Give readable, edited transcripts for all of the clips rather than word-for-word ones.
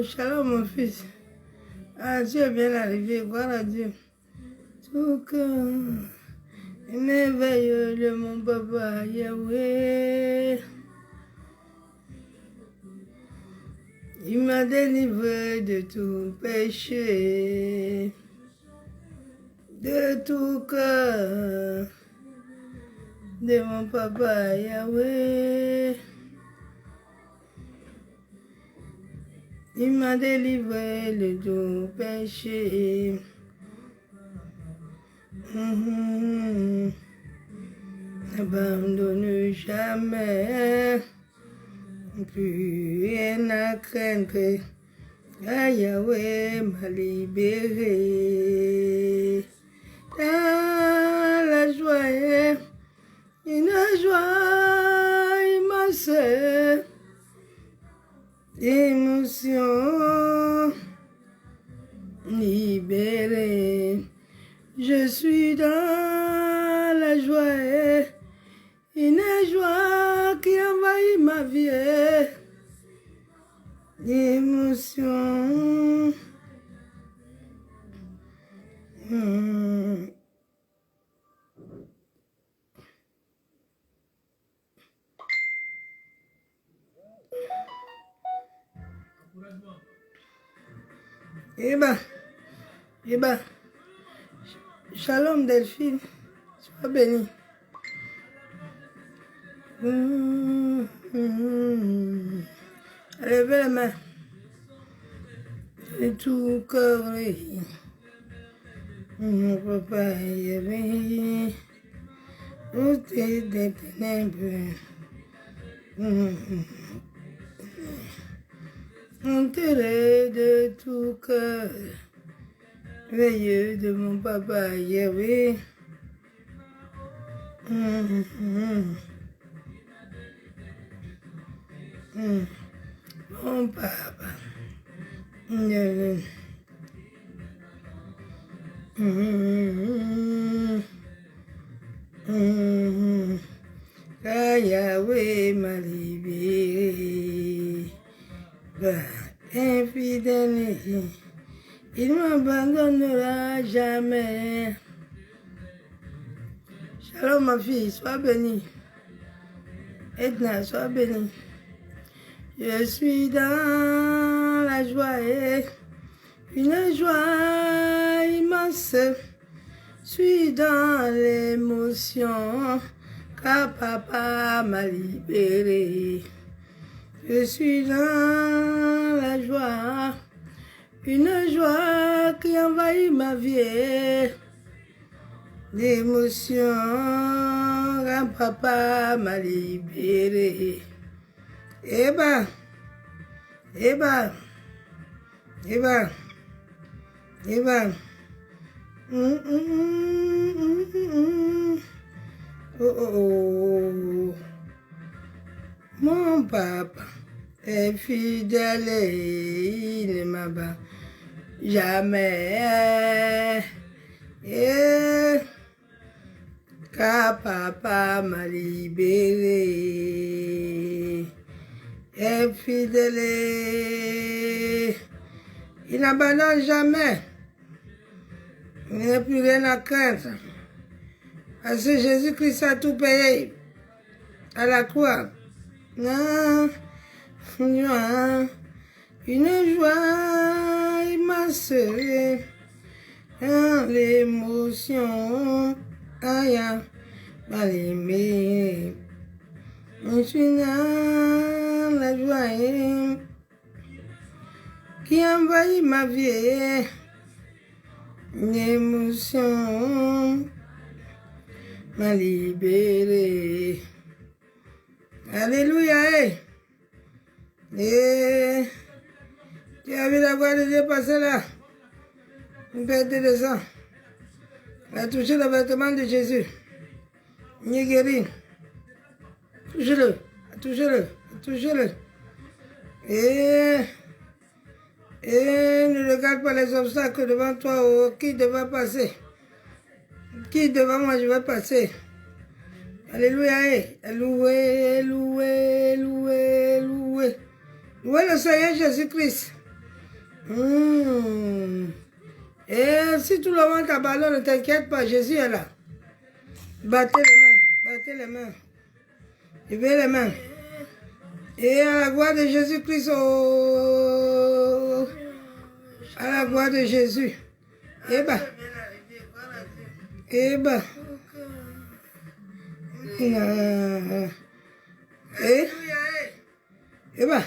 Shalom mon fils. Ah, tu es bien arrivé, gloire à Dieu. Tout cœur est merveilleux de mon papa Yahweh. Il m'a délivré de tout péché, de tout cœur, de mon papa Yahweh. Il m'a délivré de tout péché. N'abandonne jamais, plus rien à craindre. Yahweh m'a libéré. Dans la joie, une joie immense, émotion libérée. Je suis dans la joie, une joie qui envahit ma vie, émotion. Eh ben, shalom Delphine, sois bénie. Levez les mains. Et tout cœur, mon papa est bien. Où t'es des ténèbres. Enterré de tout cœur, veilleux de mon papa Yahweh. Mon papa. Yahweh m'a libéré. Infidèle, il ne m'abandonnera jamais. Shalom ma fille, sois bénie. Edna, sois bénie. Je suis dans la joie, une joie immense. Je suis dans l'émotion, car papa m'a libéré. Je suis dans la joie, une joie qui envahit ma vie. L'émotion, car papa m'a libéré. Eh ben. Oh. Mon papa est fidèle et il ne m'abandonne jamais. Car papa m'a libéré. Est fidèle. Il n'abandonne jamais. Il n'y a plus rien à craindre. Parce que Jésus-Christ a tout payé à la croix. Une joie immense, l'émotion, m'a aimé. Je suis dans la joie qui envahit ma vie, l'émotion m'a libéré. Alléluia. Et tu as vu la voix de Dieu passer là. Une perte de sang. Elle a touché le vêtement de Jésus. Il est guéri. Touchez-le. Touchez-le. Et ne regarde pas les obstacles devant toi. Oh, qui devant passer? Qui devant moi je vais passer? Alléluia. Louez le Seigneur Jésus-Christ. Et si tout le monde t'abandonne, ne t'inquiète pas, Jésus est là. Battez les mains, battez les mains. Levez les mains. Et à la gloire de Jésus-Christ, oh, à la gloire de Jésus. Et bah. Et bah. Et bah. Et bah.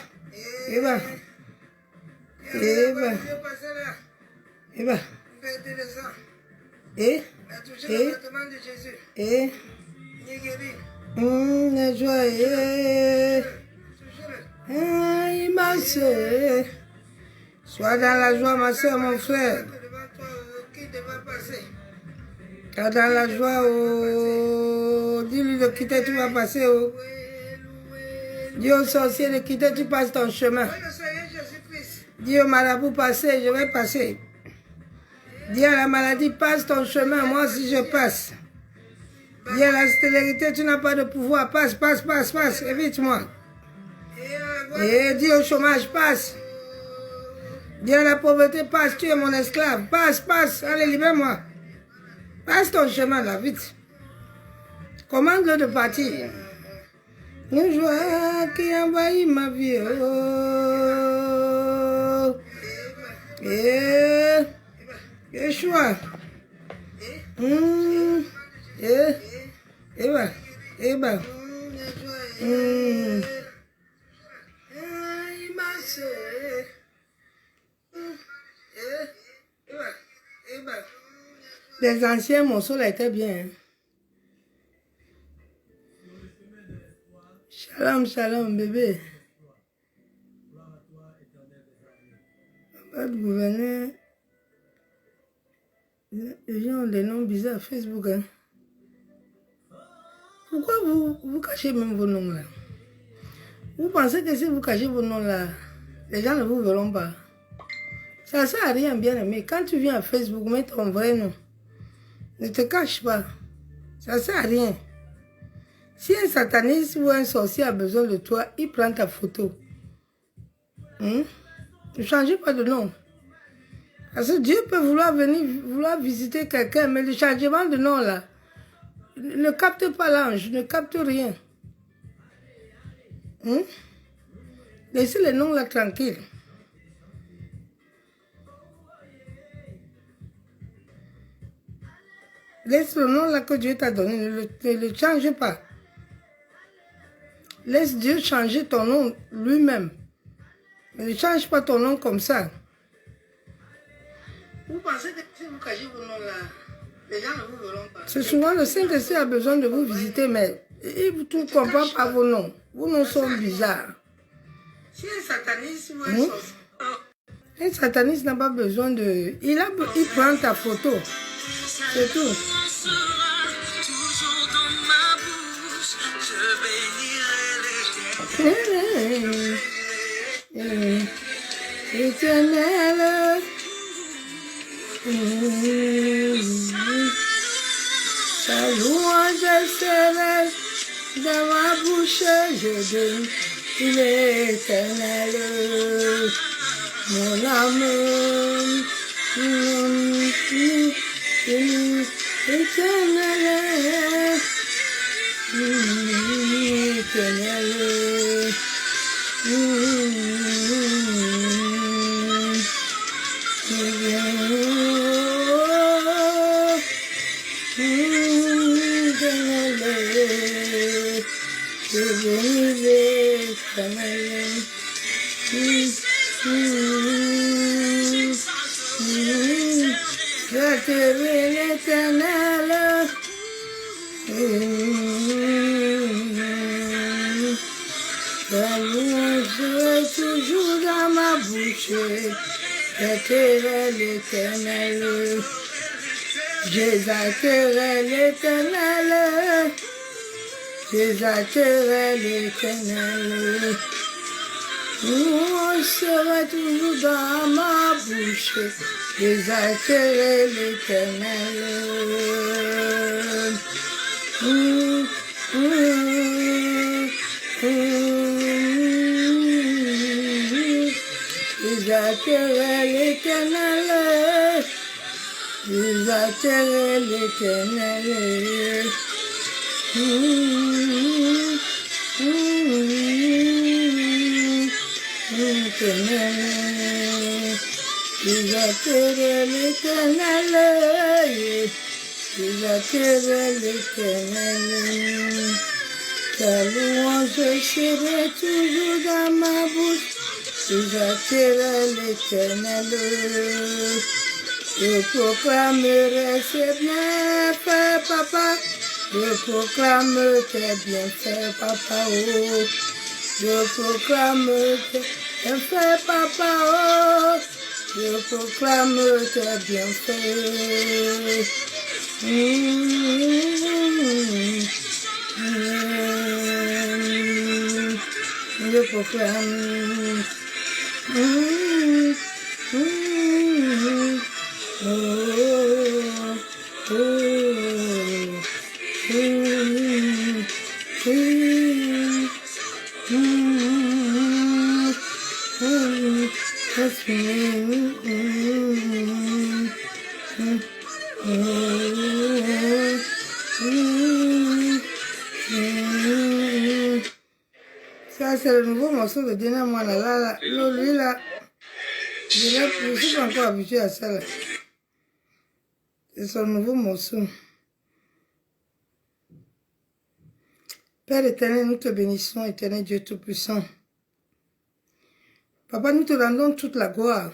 Et bah. Et bah. Et la joie il m'a sauvé. Sois dans la joie, ma soeur, mon frère. Sois dans la joie, oh. Dis-lui de quitter, tu vas passer, oh. Dis au sorcier de quitter, tu passes ton chemin. Dis au marabout, passer, je vais passer. Dis à la maladie, passe ton chemin, moi aussi je passe. Dis à la stérilité, tu n'as pas de pouvoir, passe, passe, passe, passe, évite-moi. Et dis au chômage, passe. Dis à la pauvreté, passe, tu es mon esclave, passe, passe, allez, libère-moi. Passe ton chemin là, vite. Commande-le de partir. Une joie qui envahit ma vie. Oh. Et Yeshua. Eba. Les anciens morceaux là étaient bien. Hein? Shalom, shalom, bébé. Pas de gouverneur. Les gens ont des noms bizarres Facebook. Hein? Pourquoi vous cachez même vos noms là? Vous pensez que si vous cachez vos noms là, les gens ne vous verront pas? Ça ne sert à rien, bien aimé. Quand tu viens à Facebook, mets ton vrai nom. Ne te cache pas. Ça ne sert à rien. Si un sataniste ou un sorcier a besoin de toi, il prend ta photo. Ne changez pas de nom. Parce que Dieu peut vouloir visiter quelqu'un, mais le changement de nom là, ne capte pas l'ange, ne capte rien. Laissez les noms là tranquilles. Laisse le nom là que Dieu t'a donné, ne le change pas. Laisse Dieu changer ton nom lui-même. Ne change pas ton nom comme ça. Vous pensez que si vous cachez vos noms là, les gens ne vous verront pas? C'est souvent le Saint-Esprit a besoin de vous visiter, mais il ne comprend pas vos noms. Vos noms sont bizarres. Si un sataniste ou un sataniste n'a pas besoin de... Il prend ta photo. C'est tout. Éternel, ta louange serait dans ma bouche, je dis, il est éternel, mon amour, éternel, éternel. L'éternel, la louange est toujours dans ma bouche, j'accueillerai l'éternel, j'exalterai l'éternel, j'exalterai l'éternel, louange sera toujours dans ma bouche, j'exalterai l'éternel. J'atterai l'Éternel. J'atterai l'Éternel. J'atterai l'Éternel. J'atterai l'Éternel. Ta louange serait toujours dans ma bouche. J'atterai l'Éternel. Je proclamerai ses bienfaits, papa. Je proclame tes bienfaits, papa. Oh. Je proclame tes bienfaits, papa. Oh. Je proclame tes bienfaits. Je proclame. Ça, c'est le nouveau morceau de Dina Moana. Là, lui, là, je ne suis pas encore habitué à ça. C'est son nouveau morceau. Père éternel, nous te bénissons, éternel Dieu Tout-Puissant. Papa, nous te rendons toute la gloire.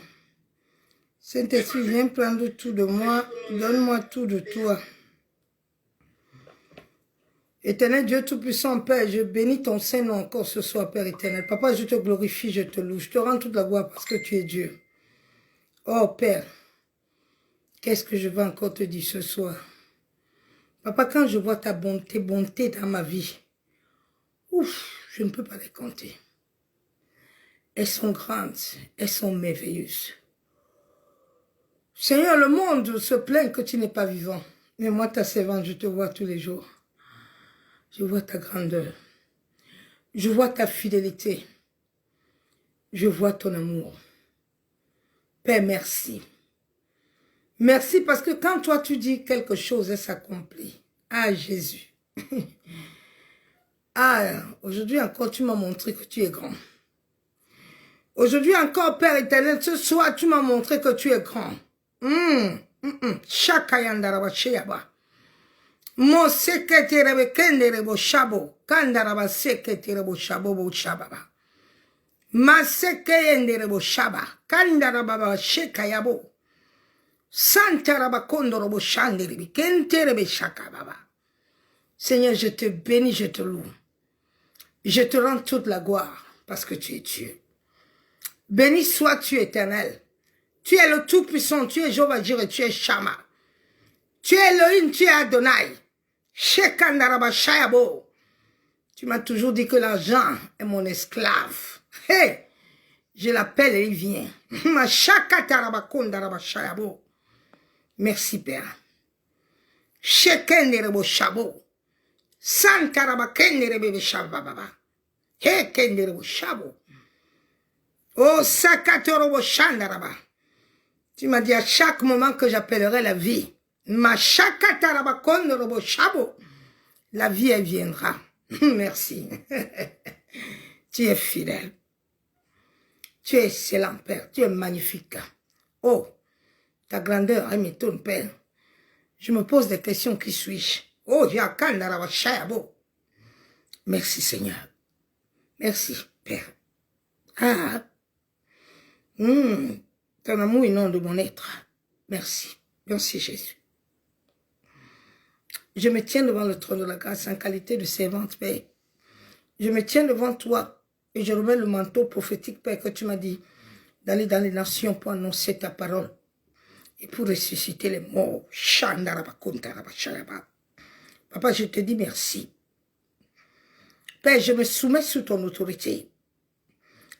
Saint-Esprit, viens prendre tout de moi, donne-moi tout de toi. Éternel Dieu Tout-Puissant, Père, je bénis ton Saint-Nom encore ce soir, Père éternel. Papa, je te glorifie, je te loue, je te rends toute la gloire parce que tu es Dieu. Oh, Père, qu'est-ce que je veux encore te dire ce soir? Papa, quand je vois ta bonté dans ma vie, ouf, je ne peux pas les compter. Elles sont grandes, elles sont merveilleuses. Seigneur, le monde se plaint que tu n'es pas vivant. Mais moi, ta servante, je te vois tous les jours. Je vois ta grandeur. Je vois ta fidélité. Je vois ton amour. Père, merci. Merci parce que quand toi, tu dis quelque chose, elle s'accomplit. Ah, Jésus. Ah, aujourd'hui encore, tu m'as montré que tu es grand. Aujourd'hui encore, Père éternel, ce soir, tu m'as montré que tu es grand. Shakayandaraba sheyaba. Mo seketerebe kenderebo shabo. Kandaraba seketerebo shabo bo shababa. Ma sekeyenderebo shaba. Kandaraba shekayabo. Santaraba kondorobo shanderebe. Kenterebe shakababa. Seigneur, je te bénis, je te loue. Je te rends toute la gloire parce que tu es Dieu. Béni sois-tu éternel. Tu es le Tout-Puissant, tu es Jéhovah Jireh, tu es Shama. Tu es Elohim, tu es Adonai. Shekandaraba Shayabo. Tu m'as toujours dit que l'argent est mon esclave. Hey, je l'appelle et il vient. Ma Shakataraba Kondaraba Shayabo. Merci Père. Shekenderebo Shabo. Santaraba Kenderebe Shababa. Hey, Kenderebo Shabo. Oh, Sakatorobo Shandaraba. Tu m'as dit à chaque moment que j'appellerai la vie. Ma Shakataraba Kondorobo Shabo. La vie, elle viendra. Merci. Tu es fidèle. Tu es excellent, Père. Tu es magnifique. Oh, ta grandeur, elle m'étonne, Père. Je me pose des questions. Qui suis-je? Oh, Yakandaraba Shayabo. Merci, Seigneur. Merci, Père. Ah, ton amour est nom de mon être. Merci. Merci, Jésus. Je me tiens devant le trône de la grâce en qualité de servante, Père. Je me tiens devant toi et je remets le manteau prophétique, Père, que tu m'as dit d'aller dans les nations pour annoncer ta parole et pour ressusciter les morts. Papa, je te dis merci. Père, je me soumets sous ton autorité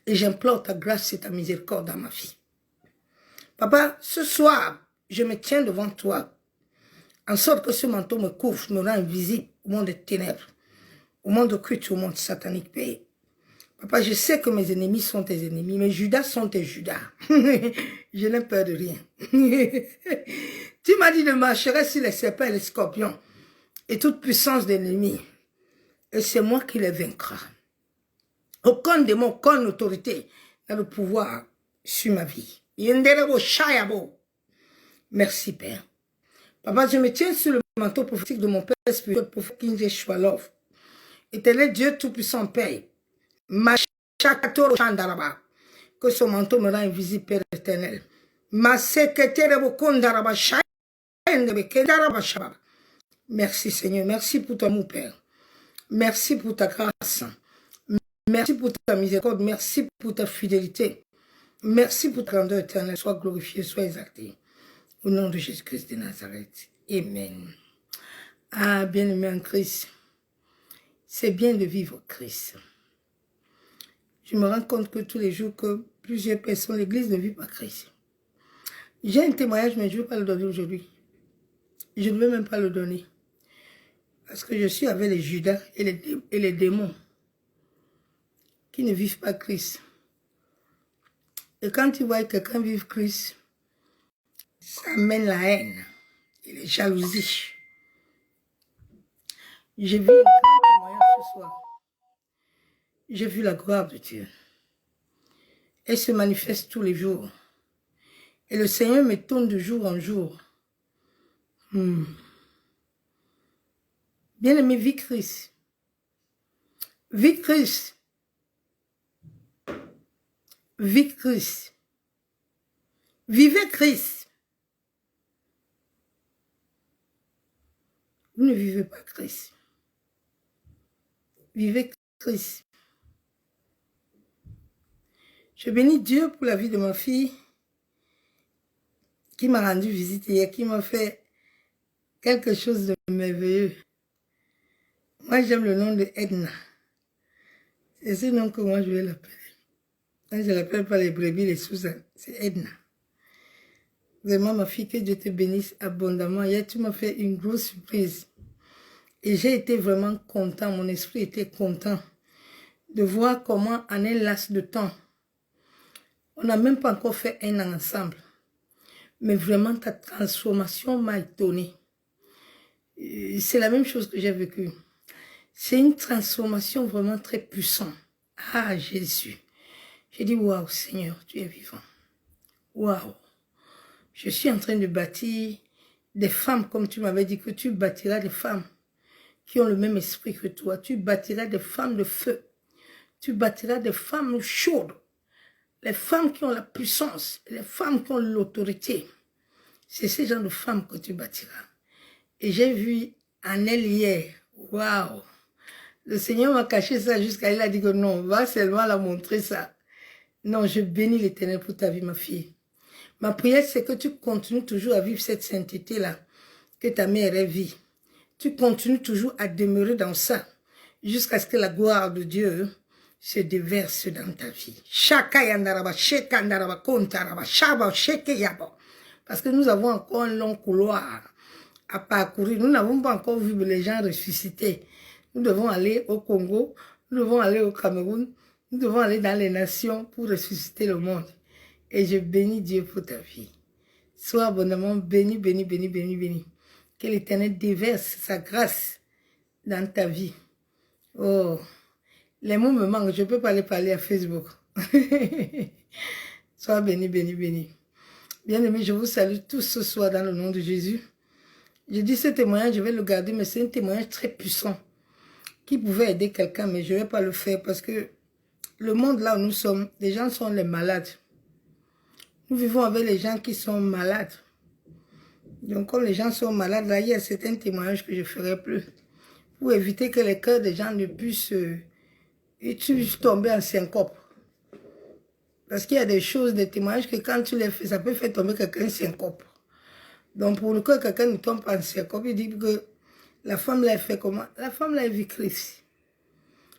et j'implore ta grâce et ta miséricorde dans ma vie. Papa, ce soir, je me tiens devant toi, en sorte que ce manteau me couvre, me rend invisible au monde des ténèbres, au monde occulte, au monde satanique, Père. Papa, je sais que mes ennemis sont tes ennemis, mes Judas sont tes Judas. Je n'ai peur de rien. Tu m'as dit de marcher sur les serpents et les scorpions et toute puissance d'ennemi. Et c'est moi qui les vaincra. Aucun démon, aucune autorité n'a le pouvoir sur ma vie. Merci, Père. Papa, je me tiens sur le manteau prophétique de mon Père spirituel, prophète King Joshua Love. Éternel Dieu Tout-Puissant, Père. Que son manteau me rend invisible, Père éternel. Merci, Seigneur. Merci pour ton amour, Père. Merci pour ta grâce. Merci pour ta miséricorde. Merci pour ta fidélité. Merci pour ta grandeur éternelle. Sois glorifié, sois exalté. Au nom de Jésus-Christ de Nazareth. Amen. Ah, bien-aimé en Christ. C'est bien de vivre Christ. Je me rends compte que tous les jours que plusieurs personnes, l'Église ne vit pas Christ. J'ai un témoignage, mais je ne veux pas le donner aujourd'hui. Je ne veux même pas le donner. Parce que je suis avec les Judas et les démons qui ne vivent pas Christ. Et quand tu vois quelqu'un vivre Christ, ça amène la haine et les jalousies. J'ai vu un grand témoignage ce soir. J'ai vu la gloire de Dieu. Elle se manifeste tous les jours. Et le Seigneur me tourne de jour en jour. Bien-aimé, vis Christ. Vis Christ. Vis Christ. Vivez Christ. Vous ne vivez pas Christ. Vivez Christ. Je bénis Dieu pour la vie de ma fille qui m'a rendu visite hier, qui m'a fait quelque chose de merveilleux. Moi, j'aime le nom de Edna. C'est ce nom que moi, je vais l'appeler. Je ne l'appelle pas les brebis, les Suzanne. C'est Edna. Vraiment, ma fille, que Dieu te bénisse abondamment. Hier, tu m'as fait une grosse surprise. Et j'ai été vraiment content. Mon esprit était content de voir comment, en un laps de temps, on n'a même pas encore fait un an ensemble. Mais vraiment, ta transformation m'a étonné. C'est la même chose que j'ai vécu. C'est une transformation vraiment très puissante. Ah, Jésus. J'ai dit, waouh, Seigneur, tu es vivant. Waouh. Je suis en train de bâtir des femmes, comme tu m'avais dit, que tu bâtiras des femmes qui ont le même esprit que toi. Tu bâtiras des femmes de feu. Tu bâtiras des femmes chaudes. Les femmes qui ont la puissance, les femmes qui ont l'autorité. C'est ce genre de femmes que tu bâtiras. Et j'ai vu en elle hier, waouh. Le Seigneur m'a caché ça jusqu'à il a dit que non, va seulement la montrer ça. Non, je bénis l'Éternel pour ta vie, ma fille. Ma prière, c'est que tu continues toujours à vivre cette sainteté-là que ta mère a vit. Tu continues toujours à demeurer dans ça jusqu'à ce que la gloire de Dieu se déverse dans ta vie. Parce que nous avons encore un long couloir à parcourir. Nous n'avons pas encore vu les gens ressuscités. Nous devons aller au Congo, nous devons aller au Cameroun, nous devons aller dans les nations pour ressusciter le monde. Et je bénis Dieu pour ta vie. Sois abondamment béni, béni, béni, béni, béni. Que l'Éternel déverse sa grâce dans ta vie. Oh, les mots me manquent, je ne peux pas les parler à Facebook. Sois béni, béni, béni. Bien-aimés, je vous salue tous ce soir dans le nom de Jésus. Je dis ce témoignage, je vais le garder, mais c'est un témoignage très puissant qui pouvait aider quelqu'un, mais je ne vais pas le faire parce que le monde là où nous sommes, les gens sont les malades. Nous vivons avec les gens qui sont malades. Donc comme les gens sont malades, là, il y a certains témoignages que je ne ferai plus pour éviter que les cœurs des gens ne puissent tomber en syncope. Parce qu'il y a des choses, des témoignages que quand tu les fais, ça peut faire tomber quelqu'un en syncope. Donc pour que quelqu'un ne tombe pas en syncope, il dit que la femme l'a fait comment? La femme l'a vu Christ.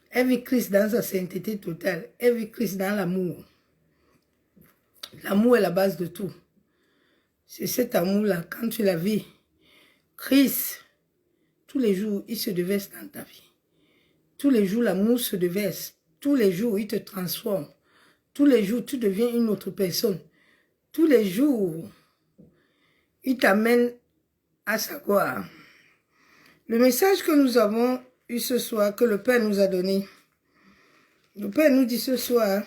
Elle vit Christ dans sa sainteté totale. Elle vit Christ dans l'amour. L'amour est la base de tout. C'est cet amour-là, quand tu la vis, Christ, tous les jours, il se déverse dans ta vie. Tous les jours, l'amour se déverse. tous les jours, il te transforme. Tous les jours, tu deviens une autre personne. Tous les jours, il t'amène à sa gloire. Le message que nous avons eu ce soir, que le Père nous a donné, le Père nous dit ce soir,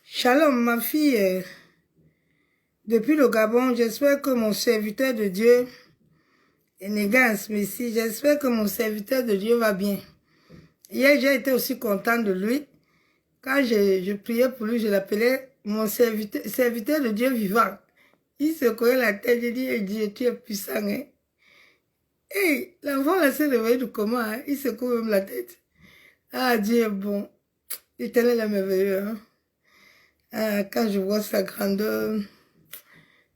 Shalom, ma fille, depuis le Gabon, j'espère que mon serviteur de Dieu, Négance, merci, j'espère que mon serviteur de Dieu va bien. Hier, j'ai été aussi content de lui. Quand je priais pour lui, je l'appelais mon serviteur de Dieu vivant. Il secouait la tête, j'ai dit, Dieu, tu es puissant, hein. Hey, l'enfant là s'est réveillé du coma, hein? Il secoue même la tête. Ah, Dieu est bon. L'Éternel est merveilleux, hein? Ah, quand je vois sa grandeur,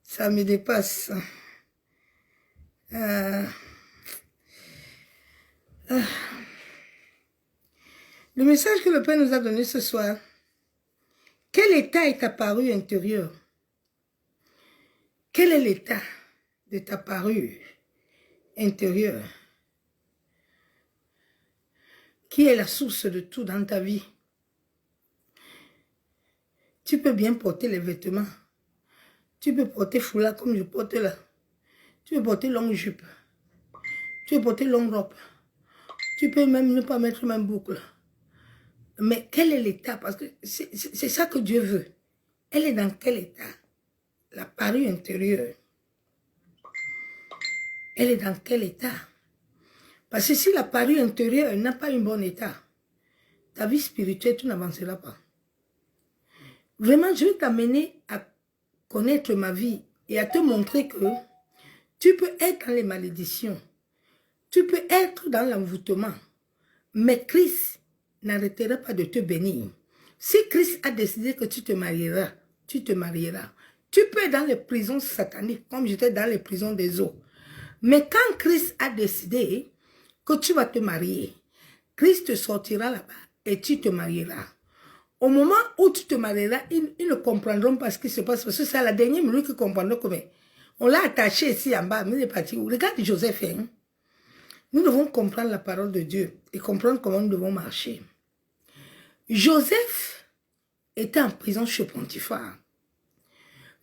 ça me dépasse. Le message que le Père nous a donné ce soir, quel état est apparu intérieur? Quel est l'état de ta parure intérieure? Qui est la source de tout dans ta vie? Tu peux bien porter les vêtements. Tu peux porter foulard comme je porte là. Tu peux porter longue jupe. Tu peux porter longue robe. Tu peux même ne pas mettre même boucle. Mais quel est l'état? Parce que c'est ça que Dieu veut. Elle est dans quel état? La parure intérieure. Elle est dans quel état? Parce que si la parure intérieure n'a pas un bon état, ta vie spirituelle, tu n'avanceras pas. Vraiment, je vais t'amener à connaître ma vie et à te montrer que tu peux être dans les malédictions. Tu peux être dans l'envoûtement. Mais Christ n'arrêtera pas de te bénir. Si Christ a décidé que tu te marieras, tu te marieras. Tu peux être dans les prisons sataniques, comme j'étais dans les prisons des eaux. Mais quand Christ a décidé que tu vas te marier, Christ te sortira là-bas et tu te marieras. Au moment où tu te marieras, ils ne comprendront pas ce qui se passe, parce que c'est à la dernière minute qu'ils comprendront comment. On l'a attaché ici en bas, mais il est parti. Regarde Joseph, hein? Nous devons comprendre la parole de Dieu et comprendre comment nous devons marcher. Joseph était en prison chez Potiphar.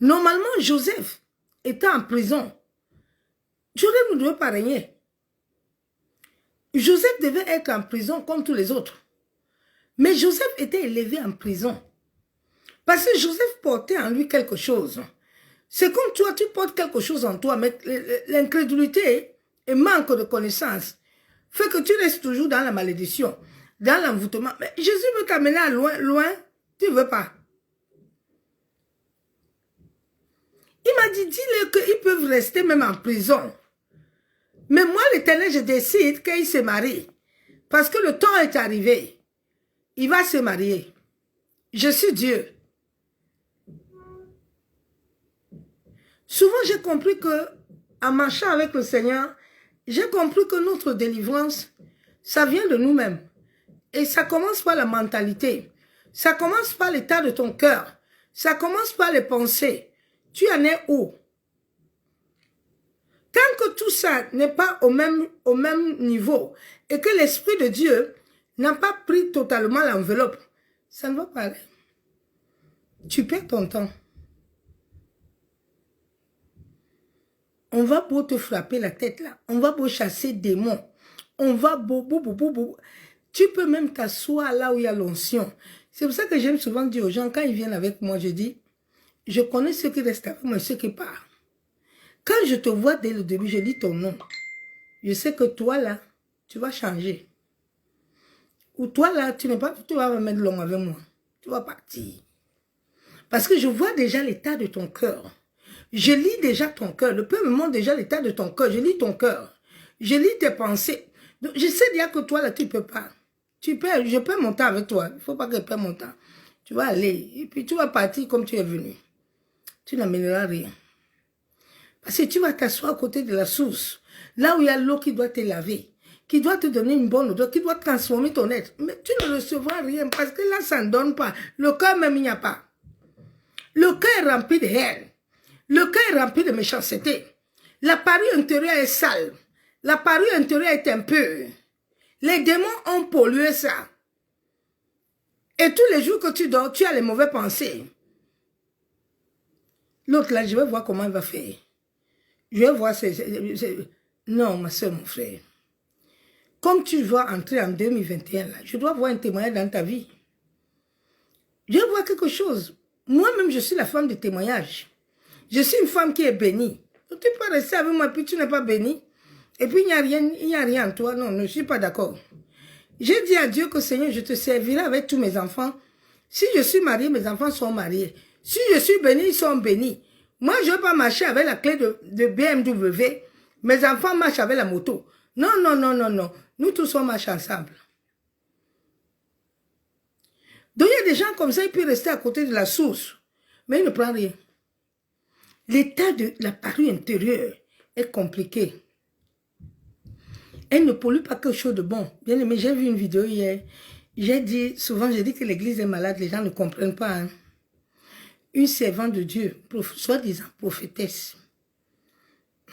Normalement, Joseph était en prison. Joseph ne devait pas régner. Joseph devait être en prison comme tous les autres. Mais Joseph était élevé en prison. Parce que Joseph portait en lui quelque chose. C'est comme toi, tu portes quelque chose en toi, mais l'incrédulité et manque de connaissance fait que tu restes toujours dans la malédiction, dans l'envoûtement. Mais Jésus veut t'amener à loin, loin, tu ne veux pas. Il m'a dit, dis-le qu'ils peuvent rester même en prison. Mais moi, l'Éternel, je décide qu'il se marie. Parce que le temps est arrivé. Il va se marier. Je suis Dieu. Souvent, j'ai compris que, en marchant avec le Seigneur, j'ai compris que notre délivrance, ça vient de nous-mêmes. Et ça commence par la mentalité. Ça commence par l'état de ton cœur. Ça commence par les pensées. Tu en es où? Tant que tout ça n'est pas au même niveau et que l'Esprit de Dieu n'a pas pris totalement l'enveloppe, ça ne va pas aller. Tu perds ton temps. On va beau te frapper la tête là. On va beau chasser des démons. On va beau. Tu peux même t'asseoir là où il y a l'onction. C'est pour ça que j'aime souvent dire aux gens, quand ils viennent avec moi, je dis, je connais ceux qui restent avec moi et ceux qui partent. Quand je te vois dès le début, je dis ton nom. Je sais que toi là, tu vas changer. Ou toi là, tu vas me mettre long avec moi. Tu vas partir. Parce que je vois déjà l'état de ton cœur. Je lis déjà ton cœur. Le Père me montre déjà l'état de ton cœur. Je lis ton cœur. Je lis tes pensées. Donc, je sais déjà que toi là, tu ne peux pas. Je perds mon temps avec toi. Il ne faut pas que je perde mon temps. Tu vas aller. Et puis tu vas partir comme tu es venu. Tu n'amèneras rien. Parce que tu vas t'asseoir à côté de la source. Là où il y a l'eau qui doit te laver. Qui doit te donner une bonne odeur. Qui doit transformer ton être. Mais tu ne recevras rien. Parce que là, ça ne donne pas. Le cœur même, il n'y a pas. Le cœur est rempli de haine. Le cœur est rempli de méchanceté. La parure intérieure est sale. La parure intérieure est impure. Les démons ont pollué ça. Et tous les jours que tu dors, tu as les mauvaises pensées. L'autre là, je vais voir comment il va faire. Je vais voir... Non, ma soeur, mon frère. Comme tu vas entrer en 2021, là, je dois voir un témoignage dans ta vie. Je vais voir quelque chose. Moi-même, je suis la femme de témoignage. Je suis une femme qui est bénie. Tu peux rester avec moi, puis tu n'es pas bénie. Et puis, il n'y a rien en toi. Non, je ne suis pas d'accord. J'ai dit à Dieu que Seigneur, je te servirai avec tous mes enfants. Si je suis mariée, mes enfants sont mariés. Si je suis bénie, ils sont bénis. Moi, je ne vais pas marcher avec la clé de BMW. Mes enfants marchent avec la moto. Non, non, non, non, non. Nous tous, on marche ensemble. Donc, il y a des gens comme ça, ils peuvent rester à côté de la source. Mais ils ne prennent rien. L'état de la parure intérieure est compliqué. Elle ne pollue pas quelque chose de bon. Bien aimé, j'ai vu une vidéo hier. Souvent j'ai dit que l'église est malade, les gens ne comprennent pas. Hein. Une servante de Dieu, soi-disant prophétesse,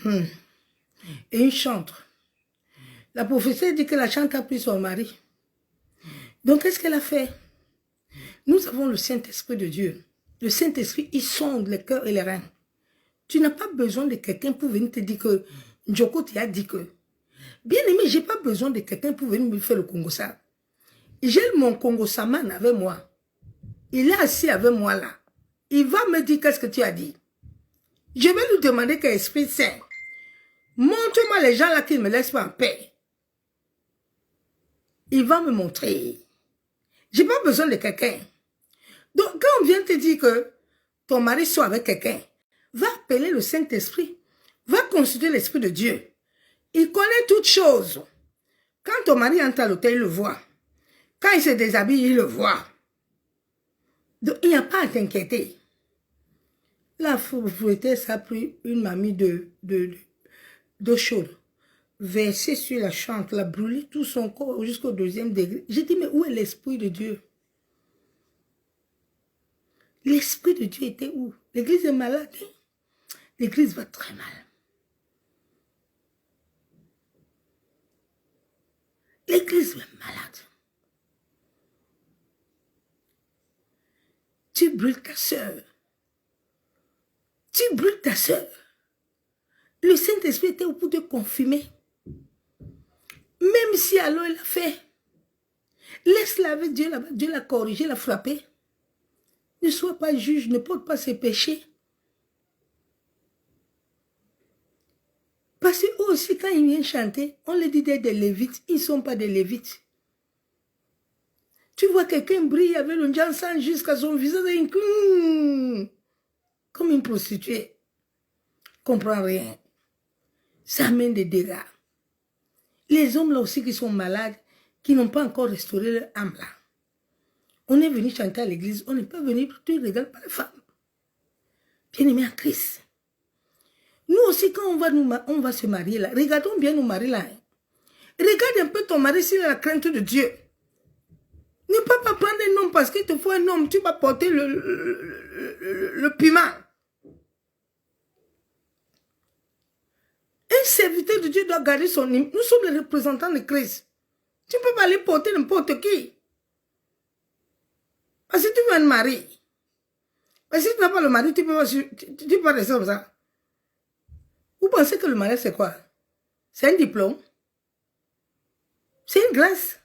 et une chantre. La prophétesse dit que la chante a pris son mari. Donc qu'est-ce qu'elle a fait? Nous avons le Saint-Esprit de Dieu. Le Saint-Esprit, il sonde les cœurs et les reins. Tu n'as pas besoin de quelqu'un pour venir te dire que Njoko t'a dit que. Bien aimé, je n'ai pas besoin de quelqu'un pour venir me faire le Congo-Sa. J'ai mon Congo-Saman avec moi. Il est assis avec moi là. Il va me dire qu'est-ce que tu as dit. Je vais lui demander qu'un Esprit Saint. Montre-moi les gens là qui ne me laissent pas en paix. Il va me montrer. Je n'ai pas besoin de quelqu'un. Donc quand on vient te dire que ton mari soit avec quelqu'un, va appeler le Saint-Esprit. Va consulter l'Esprit de Dieu. Il connaît toutes choses. Quand ton mari entre à l'hôtel, il le voit. Quand il se déshabille, il le voit. Donc, il n'y a pas à t'inquiéter. La prophétesse a pris une mamie d'eau chaude, versée sur la chante, l'a brûlé tout son corps jusqu'au 2e degré. J'ai dit, mais où est l'Esprit de Dieu? L'Esprit de Dieu était où? L'église est malade. Hein? L'église va très mal. L'église est malade. Tu brûles ta sœur. Tu brûles ta sœur. Le Saint-Esprit était au bout de confirmer. Même si alors il a fait. Laisse-la avec Dieu là-bas. Dieu l'a corrigé, l'a frappé. Ne sois pas juge, ne porte pas ses péchés. Parce qu'eux aussi, quand ils viennent chanter, on les dit des Lévites. Ils ne sont pas des Lévites. Tu vois quelqu'un briller avec le jansan jusqu'à son visage, comme une prostituée. Comprends rien. Ça amène des dégâts. Les hommes là aussi qui sont malades, qui n'ont pas encore restauré leur âme là. On est venu chanter à l'église, on n'est pas venu, tu ne regardes pas les femmes. Bien-aimés en Christ. Nous aussi, quand on va se marier là, regardons bien nos maris là. Hein. Regarde un peu ton mari s'il a la crainte de Dieu. Ne peux pas prendre un homme parce qu'il te faut un homme, tu vas porter le piment. Un serviteur de Dieu doit garder son hymne. Nous sommes les représentants de Christ. Tu ne peux pas aller porter n'importe qui. Parce que tu veux un mari. Mais si tu n'as pas le mari, tu peux pas rester comme ça. Vous pensez que le mariage c'est quoi? C'est un diplôme. C'est une grâce.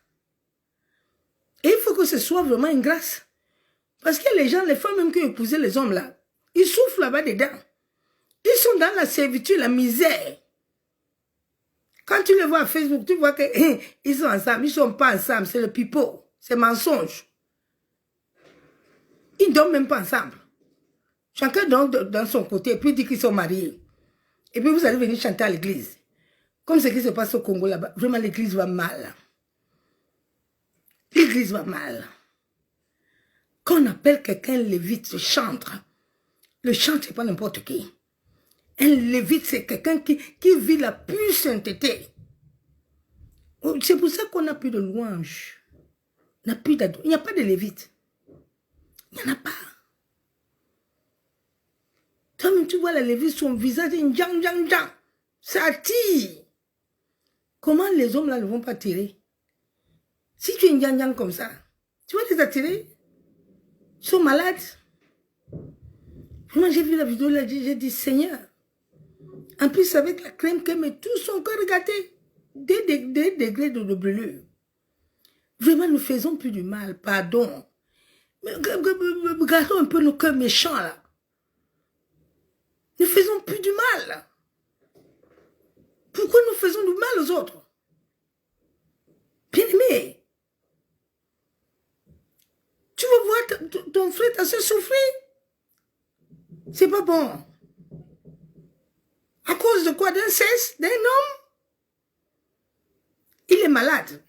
Et il faut que ce soit vraiment une grâce. Parce que les gens, les femmes même qui ont épousé les hommes là, ils souffrent là-bas dedans. Ils sont dans la servitude, la misère. Quand tu les vois à Facebook, tu vois qu'ils sont ensemble. Ils ne sont pas ensemble, c'est le pipeau. C'est mensonge. Ils ne dorment même pas ensemble. Chacun dort dans son côté et puis dit qu'ils sont mariés. Et puis vous allez venir chanter à l'église. Comme ce qui se passe au Congo là-bas. Vraiment, l'église va mal. L'église va mal. Quand on appelle quelqu'un lévite, le chantre c'est pas n'importe qui. Un lévite, c'est quelqu'un qui vit la pure sainteté. C'est pour ça qu'on n'a plus de louanges. Il n'y a pas de lévite. Il n'y en a pas. Toi-même, tu vois la lévite, son visage, ça tire. Comment les hommes là ne vont pas tirer? Si tu es une comme ça, Tu vas les attirer. Ils sont malades. Moi, j'ai vu la vidéo là, j'ai dit, Seigneur. En plus, avec la crème qu'elle met, tout son corps, regardez. Des degrés de brûlure. Vraiment, nous faisons plus du mal, pardon. Mais regardons un peu nos cœurs méchants, là. Nous faisons plus du mal. Pourquoi nous faisons du mal aux autres? Bien-aimé, tu veux voir ton frère, ta soeur souffrir? C'est pas bon. À cause de quoi? D'un cesse? D'un homme? Il est malade.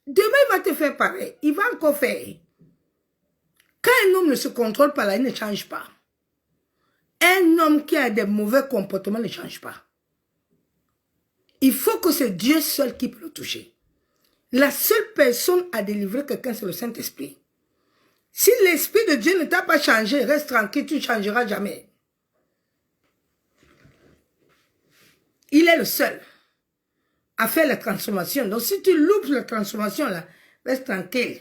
Demain, il va te faire pareil. Il va encore faire. Quand un homme ne se contrôle pas là, il ne change pas. Un homme qui a des mauvais comportements ne change pas. Il faut que c'est Dieu seul qui peut le toucher. La seule personne à délivrer quelqu'un, c'est le Saint-Esprit. Si l'Esprit de Dieu ne t'a pas changé, reste tranquille, tu ne changeras jamais. Il est le seul à faire la transformation. Donc si tu loupes la transformation, là, reste tranquille.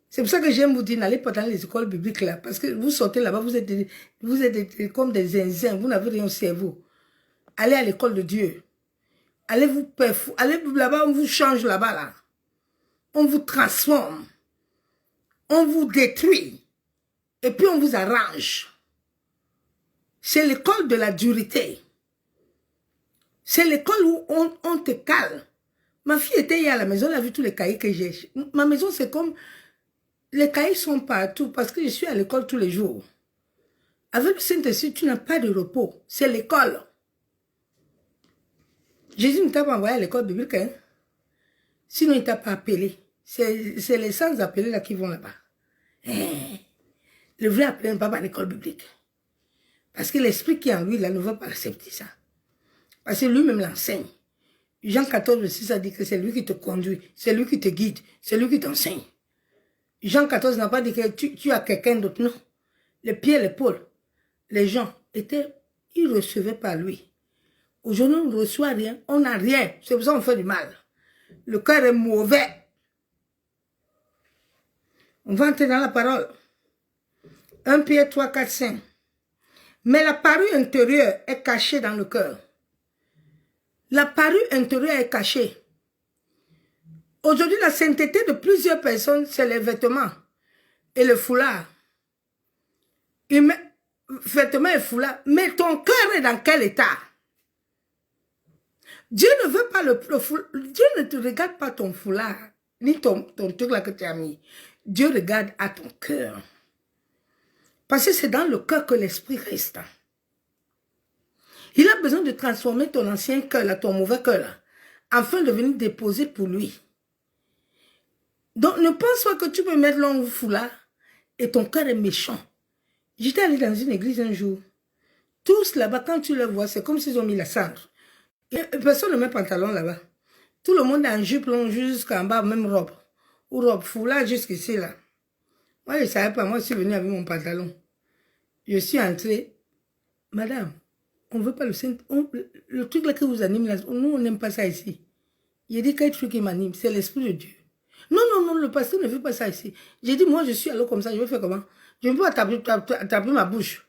C'est pour ça que j'aime vous dire, n'allez pas dans les écoles bibliques là, parce que vous sortez là-bas, vous êtes comme des zinzins, vous n'avez rien au cerveau. Allez à l'école de Dieu. Allez là-bas, on vous change là-bas là. On vous transforme. On vous détruit. Et puis on vous arrange. C'est l'école de la dureté. C'est l'école où on te cale. Ma fille était hier à la maison, elle a vu tous les cahiers que j'ai. Ma maison, c'est comme... Les cahiers sont partout parce que je suis à l'école tous les jours. Avec le Saint-Esprit, tu n'as pas de repos. C'est l'école. Jésus ne t'a pas envoyé à l'école biblique. Hein? Sinon, il ne t'a pas appelé. C'est les sans appelés là qui vont là-bas. Le vrai appelé n'est pas à l'école biblique. Parce que l'esprit qui est en lui, là, ne va pas accepter ça. Parce que lui-même l'enseigne. Jean 14, verset 6, ça dit que c'est lui qui te conduit, c'est lui qui te guide, c'est lui qui t'enseigne. Jean 14 n'a pas dit que tu as quelqu'un d'autre, non. Les pieds, l'épaule, les gens ils recevaient par lui. Aujourd'hui, on ne reçoit rien, on n'a rien. C'est pour ça qu'on fait du mal. Le cœur est mauvais. On va entrer dans la parole. 1 Pierre 3, 4, 5. Mais la parure intérieure est cachée dans le cœur. La parure intérieure est cachée. Aujourd'hui, la sainteté de plusieurs personnes, c'est les vêtements et le foulard. Vêtements et foulard. Mais ton cœur est dans quel état? Dieu ne veut pas le foulard. Dieu ne te regarde pas ton foulard, ni ton truc là que tu as mis. Dieu regarde à ton cœur. Parce que c'est dans le cœur que l'esprit reste. Il a besoin de transformer ton ancien cœur, là, ton mauvais cœur, là, afin de venir déposer pour lui. Donc, ne pense pas que tu peux mettre l'ongle foulard et ton cœur est méchant. J'étais allé dans une église un jour. Tous là-bas, quand tu les vois, c'est comme s'ils ont mis la cendre. Et personne ne met pantalon là-bas. Tout le monde est en jupe longue jusqu'en bas, même robe. Ou robe foulard jusqu'ici là. Moi, je ne savais pas. Moi, je suis venue avec mon pantalon. Je suis entrée. Madame, on ne veut pas le Saint. Le truc là que vous anime, là, nous, on n'aime pas ça ici. Il dit quel truc qui m'anime, c'est l'Esprit de Dieu. Non, non, non, le pasteur ne veut pas ça ici. J'ai dit, moi, je suis alors comme ça, je vais faire comment? Je ne peux pas taper ma bouche.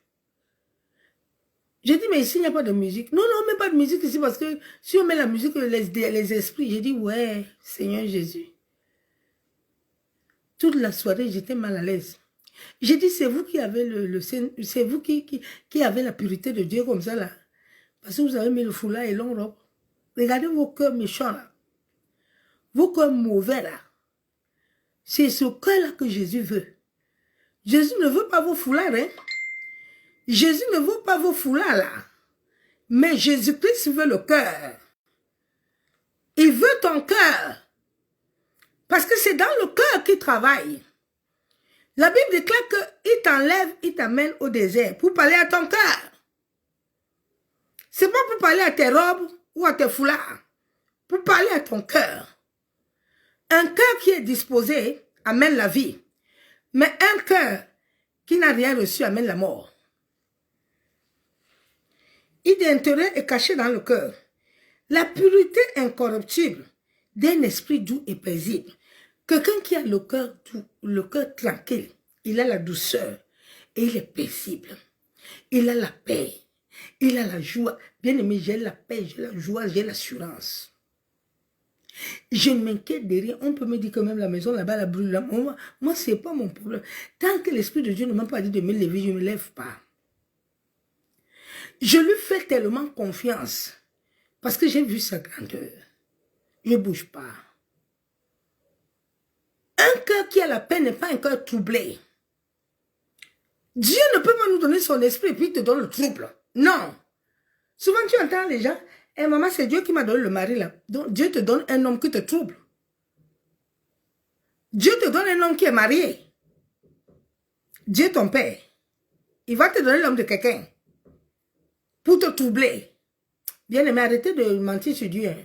J'ai dit, mais ici, il n'y a pas de musique. Non, non, on ne met pas de musique ici parce que si on met la musique, les esprits, j'ai dit, ouais, Seigneur Jésus. Toute la soirée, j'étais mal à l'aise. J'ai dit, c'est vous qui avez c'est vous qui avez la pureté de Dieu comme ça, là. Parce que vous avez mis le foulard et long robe. Regardez vos cœurs méchants, là. Vos cœurs mauvais, là. C'est ce cœur-là que Jésus veut. Jésus ne veut pas vos foulards, hein. Jésus ne veut pas vos foulards, là. Mais Jésus-Christ veut le cœur. Il veut ton cœur. Parce que c'est dans le cœur qu'il travaille. La Bible déclare qu'il t'enlève, il t'amène au désert pour parler à ton cœur. C'est pas pour parler à tes robes ou à tes foulards. Pour parler à ton cœur. Un cœur qui est disposé amène la vie. Mais un cœur qui n'a rien reçu amène la mort. Idée intérieure est cachée dans le cœur. La pureté incorruptible d'un esprit doux et paisible. Quelqu'un qui a le cœur tranquille, il a la douceur et il est paisible. Il a la paix, il a la joie. Bien aimé, j'ai la paix, j'ai la joie, j'ai l'assurance. Je ne m'inquiète de rien. On peut me dire que même la maison là-bas, la brûle. Moi, ce n'est pas mon problème. Tant que l'Esprit de Dieu ne m'a pas dit de me lever, je ne me lève pas. Je lui fais tellement confiance parce que j'ai vu sa grandeur. Je ne bouge pas. Un cœur qui a la paix n'est pas un cœur troublé. Dieu ne peut pas nous donner son esprit et puis il te donne le trouble. Non. Souvent tu entends les gens, hey, maman, c'est Dieu qui m'a donné le mari là. Donc Dieu te donne un homme qui te trouble. Dieu te donne un homme qui est marié. Dieu ton père. Il va te donner l'homme de quelqu'un pour te troubler. Bien aimé, arrêtez de mentir sur Dieu. Hein.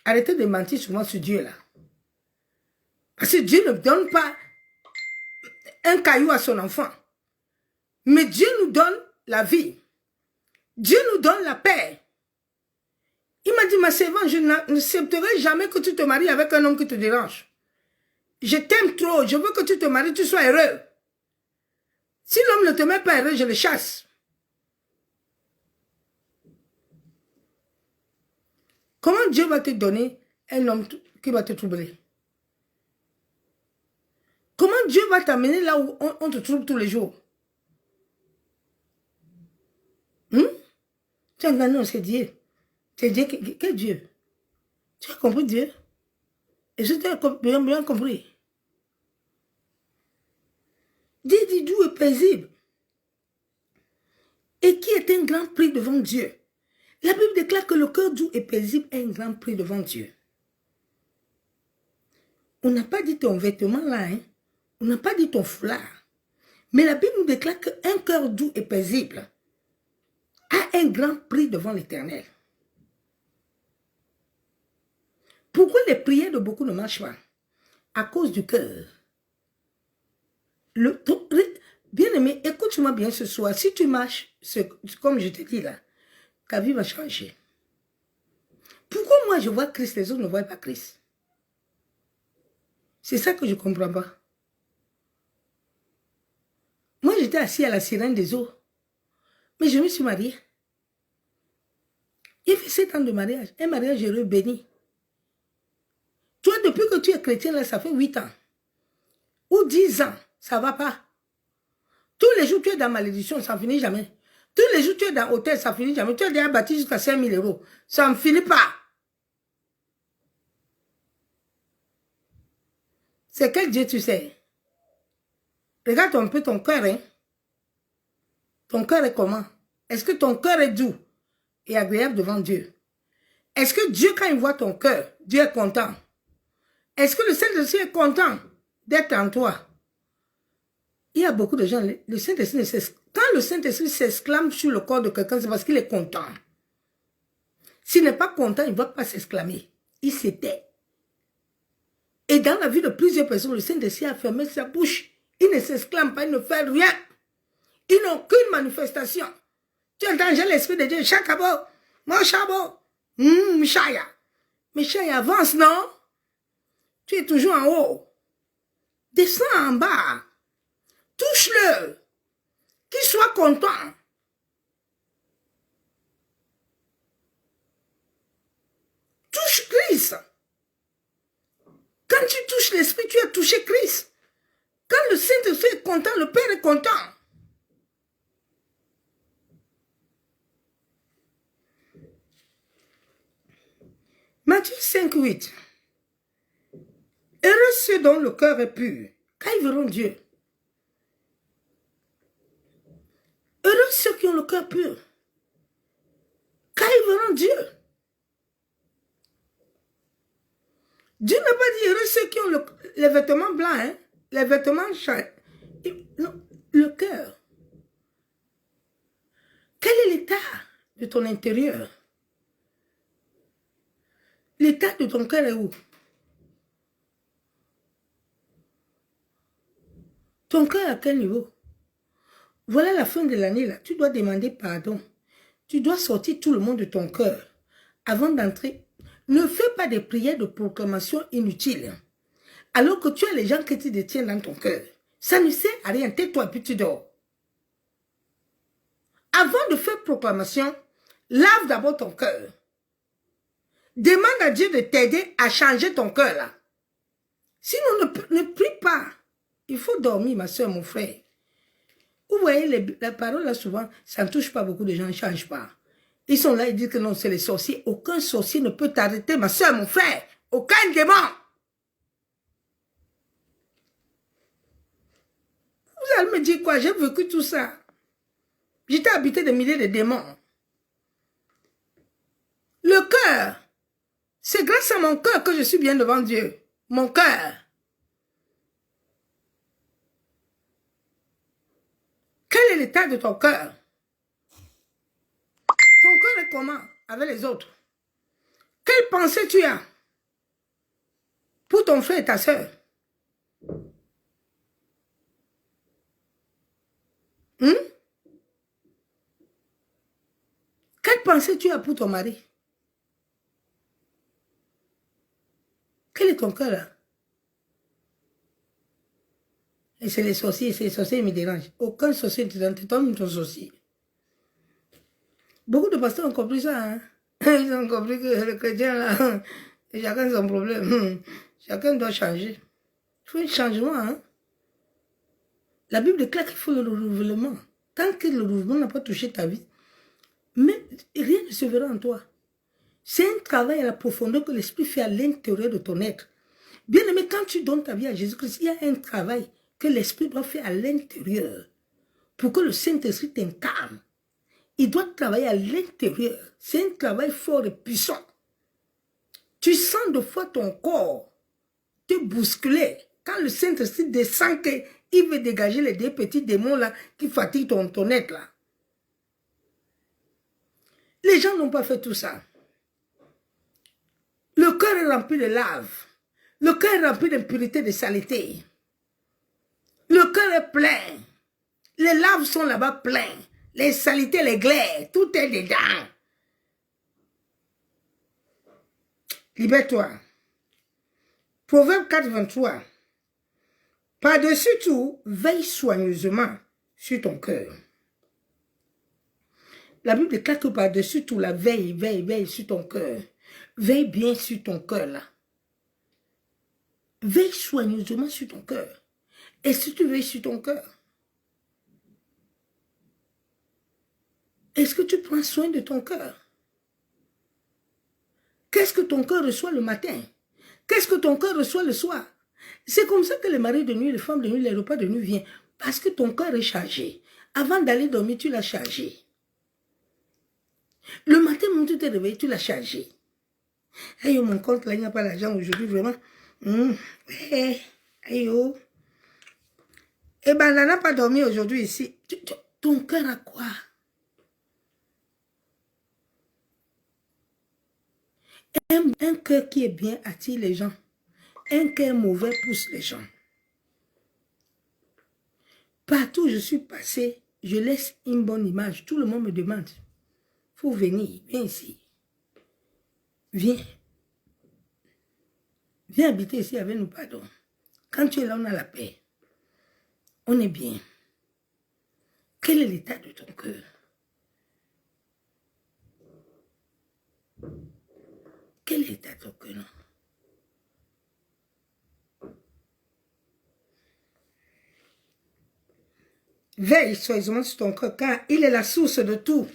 Arrêtez de mentir souvent sur Dieu là. Parce que Dieu ne donne pas un caillou à son enfant. Mais Dieu nous donne la vie. Dieu nous donne la paix. Il m'a dit, ma servante, je n'accepterai jamais que tu te maries avec un homme qui te dérange. Je t'aime trop, je veux que tu te maries, tu sois heureux. Si l'homme ne te met pas heureux, je le chasse. Comment Dieu va te donner un homme qui va te troubler? Comment Dieu va t'amener là où on te trouble tous les jours? Tu as non, c'est Dieu. C'est Dieu. Quel Dieu? Tu as compris Dieu? Et je t'ai bien compris. Dieu dit doux et paisible. Et qui est un grand prix devant Dieu? La Bible déclare que le cœur doux et paisible est un grand prix devant Dieu. On n'a pas dit ton vêtement là, hein? On n'a pas dit ton foulard. Mais la Bible nous déclare qu'un cœur doux et paisible a un grand prix devant l'Éternel. Pourquoi les prières de beaucoup ne marchent pas? À cause du cœur. Bien aimé, écoute-moi bien ce soir. Si tu marches, comme je te dis là, ta vie va changer. Pourquoi moi je vois Christ, les autres ne voient pas Christ? C'est ça que je ne comprends pas. Moi j'étais assis à la sirène des eaux. Mais je me suis mariée. Il fait 7 ans de mariage. Un mariage heureux, béni. Toi, depuis que tu es chrétien, là, ça fait 8 ans. Ou 10 ans, ça ne va pas. Tous les jours, tu es dans malédiction, ça ne finit jamais. Tous les jours, tu es dans hôtel, ça ne finit jamais. Tu es déjà bâti jusqu'à 5 000 €. Ça ne finit pas. C'est quel Dieu tu sais? Regarde un peu ton cœur, hein. Ton cœur est comment? Est-ce que ton cœur est doux et agréable devant Dieu? Est-ce que Dieu, quand il voit ton cœur, Dieu est content? Est-ce que le Saint-Esprit est content d'être en toi? Il y a beaucoup de gens, le Saint-Esprit, quand le Saint-Esprit s'exclame sur le corps de quelqu'un, c'est parce qu'il est content. S'il n'est pas content, il ne va pas s'exclamer. Il s'était. Et dans la vie de plusieurs personnes, le Saint-Esprit a fermé sa bouche. Il ne s'exclame pas, il ne fait rien. Ils n'ont aucune manifestation. Tu entends, j'ai l'Esprit de Dieu, Chakabo, mon chabo, Mishaya. Mishaya avance, non? Tu es toujours en haut. Descends en bas. Touche-le. Qu'il soit content. Touche Christ. Quand tu touches l'Esprit, tu as touché Christ. Quand le Saint-Esprit est content, le Père est content. Matthieu 5, 8. Heureux ceux dont le cœur est pur, car ils verront Dieu. Heureux ceux qui ont le cœur pur, car ils verront Dieu. Dieu n'a pas dit heureux ceux qui ont les vêtements blancs, hein? Les vêtements chats. Non, le cœur. Quel est l'état de ton intérieur? L'état de ton cœur est où? Ton cœur à quel niveau? Voilà la fin de l'année là. Tu dois demander pardon. Tu dois sortir tout le monde de ton cœur. Avant d'entrer, ne fais pas des prières de proclamation inutiles. alors que tu as les gens que tu détiens dans ton cœur. Ça ne sert à rien, tais-toi et puis tu dors. Avant de faire proclamation, lave d'abord ton cœur. Demande à Dieu de t'aider à changer ton cœur là. Sinon, ne prie pas. Il faut dormir, ma soeur, mon frère. Vous voyez, la parole là, souvent, ça ne touche pas beaucoup de gens, ne changent pas. Ils sont là, ils disent que non, c'est les sorciers. Aucun sorcier ne peut t'arrêter, ma soeur, mon frère. Aucun démon. Vous allez me dire quoi? J'ai vécu tout ça. J'étais habité de milliers de démons. Le cœur, c'est grâce à mon cœur que je suis bien devant Dieu. Mon cœur. Quel est l'état de ton cœur? Ton cœur est comment avec les autres? Quelle pensée tu as pour ton frère et ta soeur? Quelle pensée tu as pour ton mari? Quel est ton cœur là? Et c'est les sorciers qui me dérangent. Aucun sorcier ne te dérange, toi-même ton sorcier. Beaucoup de pasteurs ont compris ça. Hein? Ils ont compris que le chrétien là, chacun son problème. Chacun doit changer. Il faut un changement. Hein? La Bible déclare qu'il faut le renouvellement. Tant que le renouvellement n'a pas touché ta vie, mais rien ne se verra en toi. C'est un travail à la profondeur que l'Esprit fait à l'intérieur de ton être. Bien aimé, quand tu donnes ta vie à Jésus-Christ, il y a un travail que l'Esprit doit faire à l'intérieur pour que le Saint-Esprit t'incarne. Il doit travailler à l'intérieur. C'est un travail fort et puissant. Tu sens de fois ton corps te bousculer. Quand le Saint-Esprit descend qu'il veut dégager les deux petits démons là qui fatiguent ton être là. Les gens n'ont pas fait tout ça. Le cœur est rempli de lave. Le cœur est rempli d'impureté, de saleté. Le cœur est plein. Les laves sont là-bas pleins. Les saletés, les glaires, tout est dedans. Libère-toi. Proverbe 4, 23. Par-dessus tout, veille soigneusement sur ton cœur. La Bible déclare que par-dessus tout, la veille sur ton cœur. Veille bien sur ton cœur là. Veille soigneusement sur ton cœur. Est-ce que tu veilles sur ton cœur? Est-ce que tu prends soin de ton cœur? Qu'est-ce que ton cœur reçoit le matin? Qu'est-ce que ton cœur reçoit le soir? C'est comme ça que les maris de nuit, les femmes de nuit, les repas de nuit viennent. Parce que ton cœur est chargé. Avant d'aller dormir, tu l'as chargé. Le matin, quand tu t'es réveillé, tu l'as chargé. Hey, mon compte, là, il n'y a pas d'argent aujourd'hui, vraiment. Hey, oh. Eh ben, elle n'a pas dormi aujourd'hui ici. Ton cœur a quoi? Un cœur qui est bien attire les gens. Un cœur mauvais pousse les gens. Partout où je suis passé, je laisse une bonne image. Tout le monde me demande. Il faut venir, viens ici. Viens. Viens habiter ici avec nous, pardon. Quand tu es là, on a la paix. On est bien. Quel est l'état de ton cœur? Quel est l'état de ton cœur? Veille soigneusement sur ton cœur, car il est la source de tout.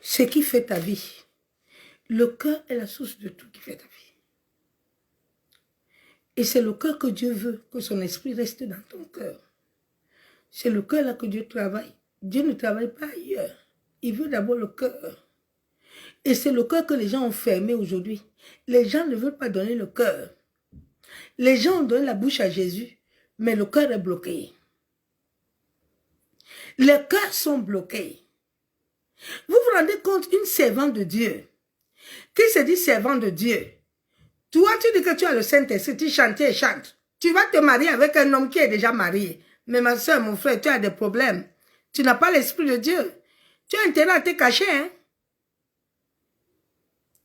Ce qui fait ta vie. Le cœur est la source de tout qui fait ta vie. Et c'est le cœur que Dieu veut, que son esprit reste dans ton cœur. C'est le cœur là que Dieu travaille. Dieu ne travaille pas ailleurs. Il veut d'abord le cœur. Et c'est le cœur que les gens ont fermé aujourd'hui. Les gens ne veulent pas donner le cœur. Les gens ont donné la bouche à Jésus, mais le cœur est bloqué. Les cœurs sont bloqués. Vous vous rendez compte, une servante de Dieu, qui se dit servante de Dieu, toi tu dis que tu as le Saint-Esprit, tu chantes et chantes. Tu vas te marier avec un homme qui est déjà marié. Mais ma soeur, mon frère, tu as des problèmes. Tu n'as pas l'Esprit de Dieu. Tu as intérêt à te cacher, hein?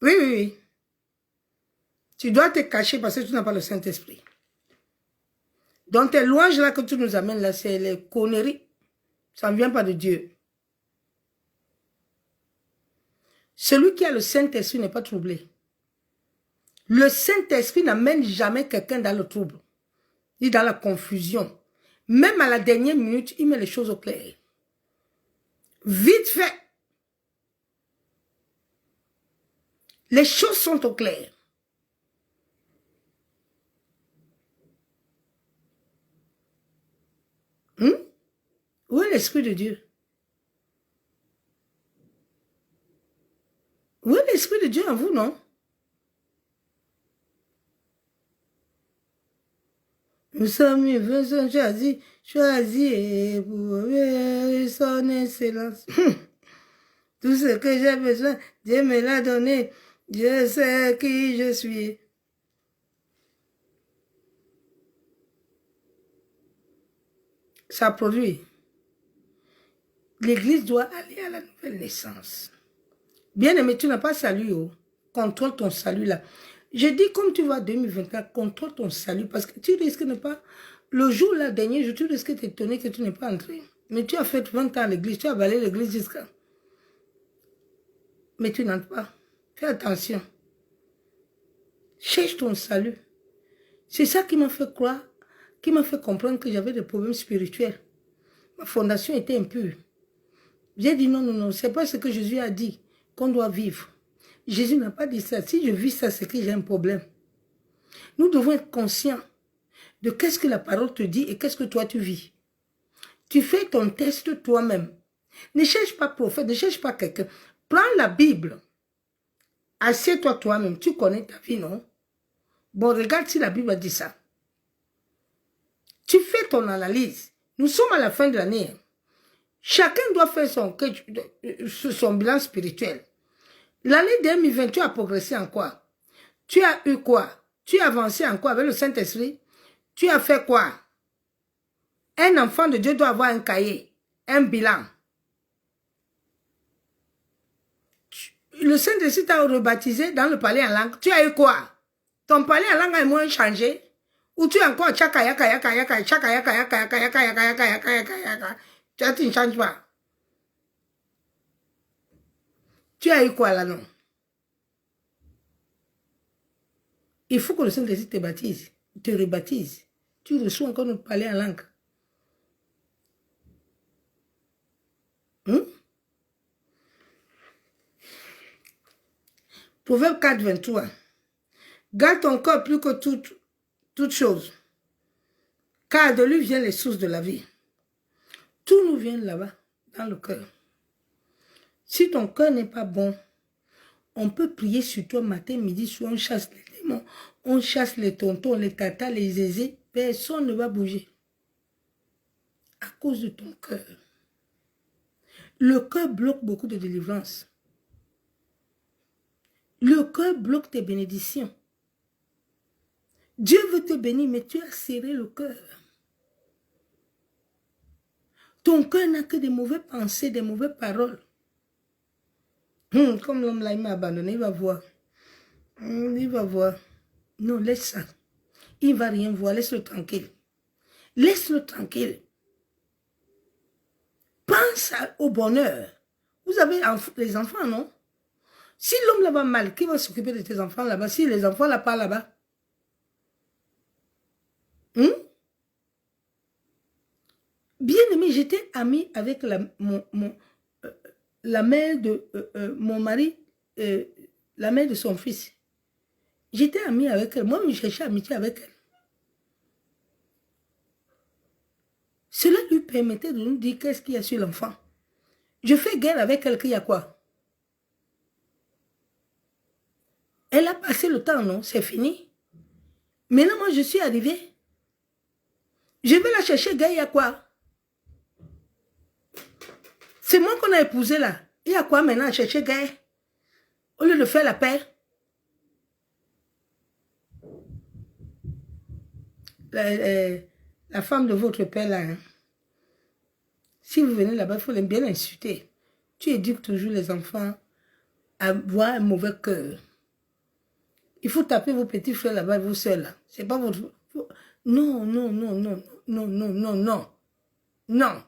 Oui. Tu dois te cacher parce que tu n'as pas le Saint-Esprit. Donc tes louanges là que tu nous amènes là, c'est les conneries. Ça ne vient pas de Dieu. Celui qui a le Saint-Esprit n'est pas troublé. Le Saint-Esprit n'amène jamais quelqu'un dans le trouble, ni dans la confusion. Même à la dernière minute, il met les choses au clair. Vite fait. Les choses sont au clair. Où est l'Esprit de Dieu? Où est l'Esprit de Dieu en vous, non? Nous sommes choisis pour son excellence. Tout ce que j'ai besoin, Dieu me l'a donné. Je sais qui je suis. Ça produit. L'église doit aller à la nouvelle naissance. Bien-aimé, tu n'as pas salut. Oh. Contrôle ton salut là. Je dis, comme tu vas 2024, contrôle ton salut parce que tu risques de ne pas... Le jour là, dernier jour, tu risques d'étonner que tu n'es pas entré. Mais tu as fait 20 ans à l'église, tu as balayé l'église jusqu'à... Mais tu n'entres pas. Fais attention. Cherche ton salut. C'est ça qui m'a fait croire, qui m'a fait comprendre que j'avais des problèmes spirituels. Ma fondation était impure. J'ai dit non, non, non, c'est pas ce que Jésus a dit qu'on doit vivre. Jésus n'a pas dit ça. Si je vis ça, c'est que j'ai un problème. Nous devons être conscients de qu'est-ce que la parole te dit et qu'est-ce que toi tu vis. Tu fais ton test toi-même. Ne cherche pas prophète, ne cherche pas quelqu'un. Prends la Bible. Assieds-toi toi-même. Tu connais ta vie, non? Bon, regarde si la Bible dit ça. Tu fais ton analyse. Nous sommes à la fin de l'année. Chacun doit faire son bilan spirituel. L'année 2020, tu as progressé en quoi? Tu as eu quoi? Tu as avancé en quoi avec le Saint-Esprit? Tu as fait quoi? Un enfant de Dieu doit avoir un cahier, un bilan. Le Saint-Esprit t'a rebaptisé dans le palais en langue. Tu as eu quoi? Ton palais en langue a moins changé? Ou tu es encore tchakayaka, yaka, yaka, tchakayaka, yaka, yaka, yaka, yaka, yaka, yaka, yaka, yaka. Tu ne changes pas. Tu as eu quoi là, non? Il faut que le Saint-Esprit te baptise, te rebaptise. Tu reçois encore notre palais en langue. Proverbe 4, 23. Garde ton corps plus que toute chose, car de lui viennent les sources de la vie. Tout nous vient là-bas, dans le cœur. Si ton cœur n'est pas bon, on peut prier sur toi matin, midi, soir, on chasse les démons, on chasse les tontons, les tatas, les zézés, personne ne va bouger. À cause de ton cœur. Le cœur bloque beaucoup de délivrances. Le cœur bloque tes bénédictions. Dieu veut te bénir, mais tu as serré le cœur. Ton cœur n'a que des mauvaises pensées, des mauvaises paroles. Comme l'homme là, il m'a abandonné, il va voir. Il va voir. Non, laisse ça. Il ne va rien voir, laisse-le tranquille. Laisse-le tranquille. Pense au bonheur. Vous avez les enfants, non? Si l'homme là va mal, qui va s'occuper de tes enfants là-bas? Si les enfants là pas là-bas? Bien aimé, j'étais amie avec la mère de mon mari, la mère de son fils. J'étais amie avec elle. Moi, je cherchais amitié avec elle. Cela lui permettait de nous dire qu'est-ce qu'il y a sur l'enfant. Je fais guerre avec elle, qu'il y a quoi? Elle a passé le temps, non? C'est fini. Maintenant, moi, je suis arrivée. Je vais la chercher, gars, il y a quoi? C'est moi qu'on a épousé là. Il y a quoi maintenant à chercher gars? Au lieu de faire la paix. La femme de votre père là. Hein. Si vous venez là-bas, il faut bien insulter. Tu éduques toujours les enfants à avoir un mauvais cœur. Il faut taper vos petits frères là-bas, vous seuls là. C'est pas votre... Non, non, non, non, non, non, non, non. Non.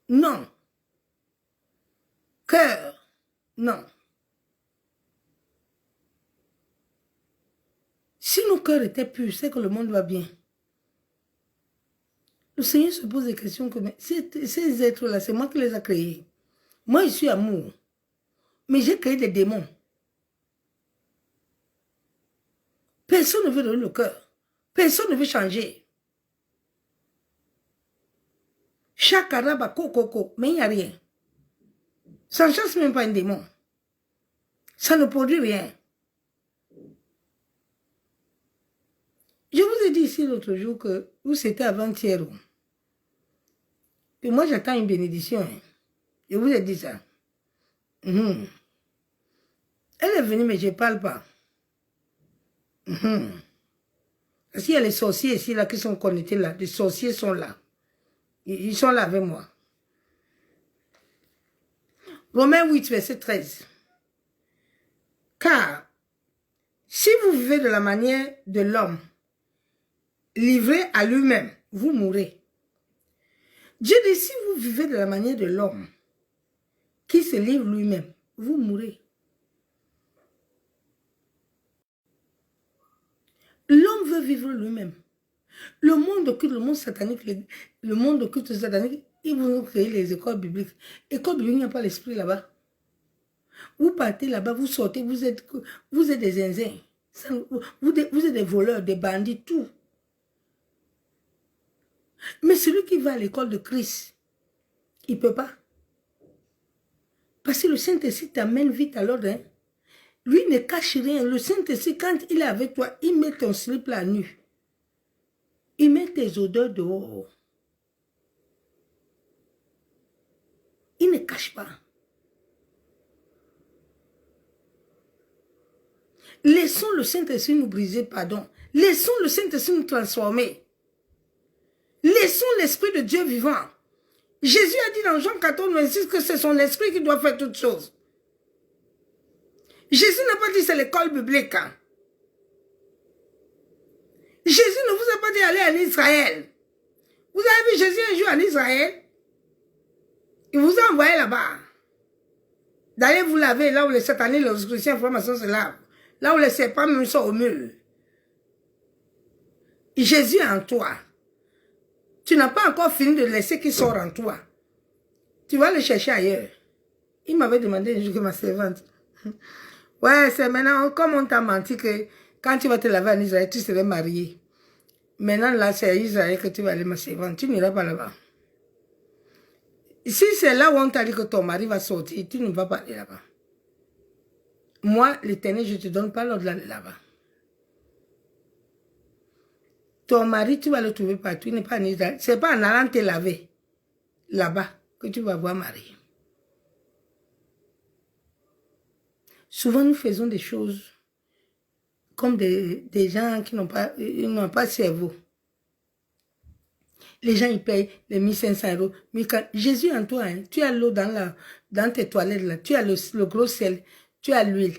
Non. Cœur. Non. Si nos cœurs étaient purs, c'est que le monde va bien. Le Seigneur se pose des questions comme ces êtres-là, c'est moi qui les ai créés. Moi, je suis amour. Mais j'ai créé des démons. Personne ne veut donner le cœur. Personne ne veut changer. Chaque arabe, coco, mais il n'y a rien. Ça ne chasse même pas un démon. Ça ne produit rien. Je vous ai dit ici l'autre jour que, où c'était avant-hier, et moi j'attends une bénédiction. Hein. Je vous ai dit ça. Elle est venue, mais je ne parle pas. Parce qu'il y a les sorciers ici là, qui sont connectés là. Les sorciers sont là. Ils sont là avec moi. Romains 8, verset 13. Car, si vous vivez de la manière de l'homme, livré à lui-même, vous mourrez. Dieu dit, si vous vivez de la manière de l'homme, qui se livre lui-même, vous mourrez. L'homme veut vivre lui-même. Le monde occulte, le monde satanique, le monde occulte satanique, ils vont créer les écoles bibliques. École biblique, il n'y a pas l'esprit là-bas. Vous partez là-bas, vous sortez, vous êtes des zinzins. Vous êtes des voleurs, des bandits, tout. Mais celui qui va à l'école de Christ, il ne peut pas. Parce que le Saint-Esprit t'amène vite à l'ordre. Hein? Lui ne cache rien. Le Saint-Esprit, quand il est avec toi, il met ton slip à nu. Il met tes odeurs dehors. Il ne cache pas. Laissons le Saint-Esprit nous briser, pardon. Laissons le Saint-Esprit nous transformer. Laissons l'Esprit de Dieu vivant. Jésus a dit dans Jean 14, 26 que c'est son esprit qui doit faire toutes choses. Jésus n'a pas dit c'est l'école biblique. Hein. Jésus ne vous a pas dit aller en Israël. Vous avez vu Jésus un jour en Israël? Il vous a envoyé là-bas. D'aller vous laver là où les sataniques, les chrétiens, francs-maçons se lavent. Là où les serpents même sont au mur. Jésus est en toi. Tu n'as pas encore fini de laisser qu'il sorte en toi. Tu vas le chercher ailleurs. Il m'avait demandé un jour que ma servante. Ouais, c'est maintenant, comme on t'a menti que quand tu vas te laver en Israël, tu serais marié. Maintenant, là, c'est à Israël que tu vas aller, ma servante. Tu n'iras pas là-bas. Si c'est là où on t'a dit que ton mari va sortir, tu ne vas pas aller là-bas. Moi, l'Éternel, je ne te donne pas l'ordre d'aller là-bas. Ton mari, tu vas le trouver partout. Il n'est pas en Israël. Ce n'est pas en allant te laver là-bas que tu vas voir Marie. Souvent, nous faisons des choses comme des gens qui n'ont pas de cerveau. Les gens, ils payent les 1500 €. Mais quand Jésus en toi, hein, tu as l'eau dans tes toilettes, là, tu as le gros sel, tu as l'huile.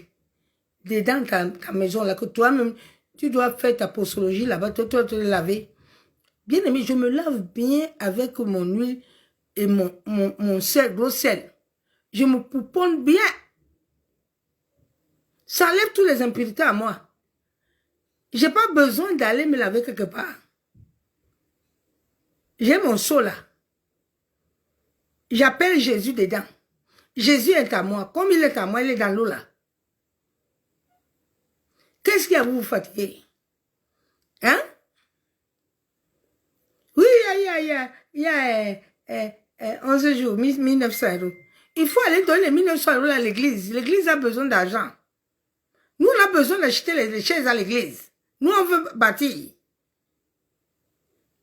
Dans ta maison, là, que toi-même, tu dois faire ta posologie là-bas, tu dois te laver. Bien aimé, je me lave bien avec mon huile et mon sel, gros sel. Je me pouponne bien. Ça enlève toutes les impuretés à moi. Je n'ai pas besoin d'aller me laver quelque part. J'ai mon seau là. J'appelle Jésus dedans. Jésus est à moi. Comme il est à moi, il est dans l'eau là. Qu'est-ce qui a vous fatigué? Hein? Oui, il y a 11 jours, 1900 €. Il faut aller donner les 1900 € à l'église. L'église a besoin d'argent. Nous, on a besoin d'acheter les chaises à l'église. Nous, on veut bâtir.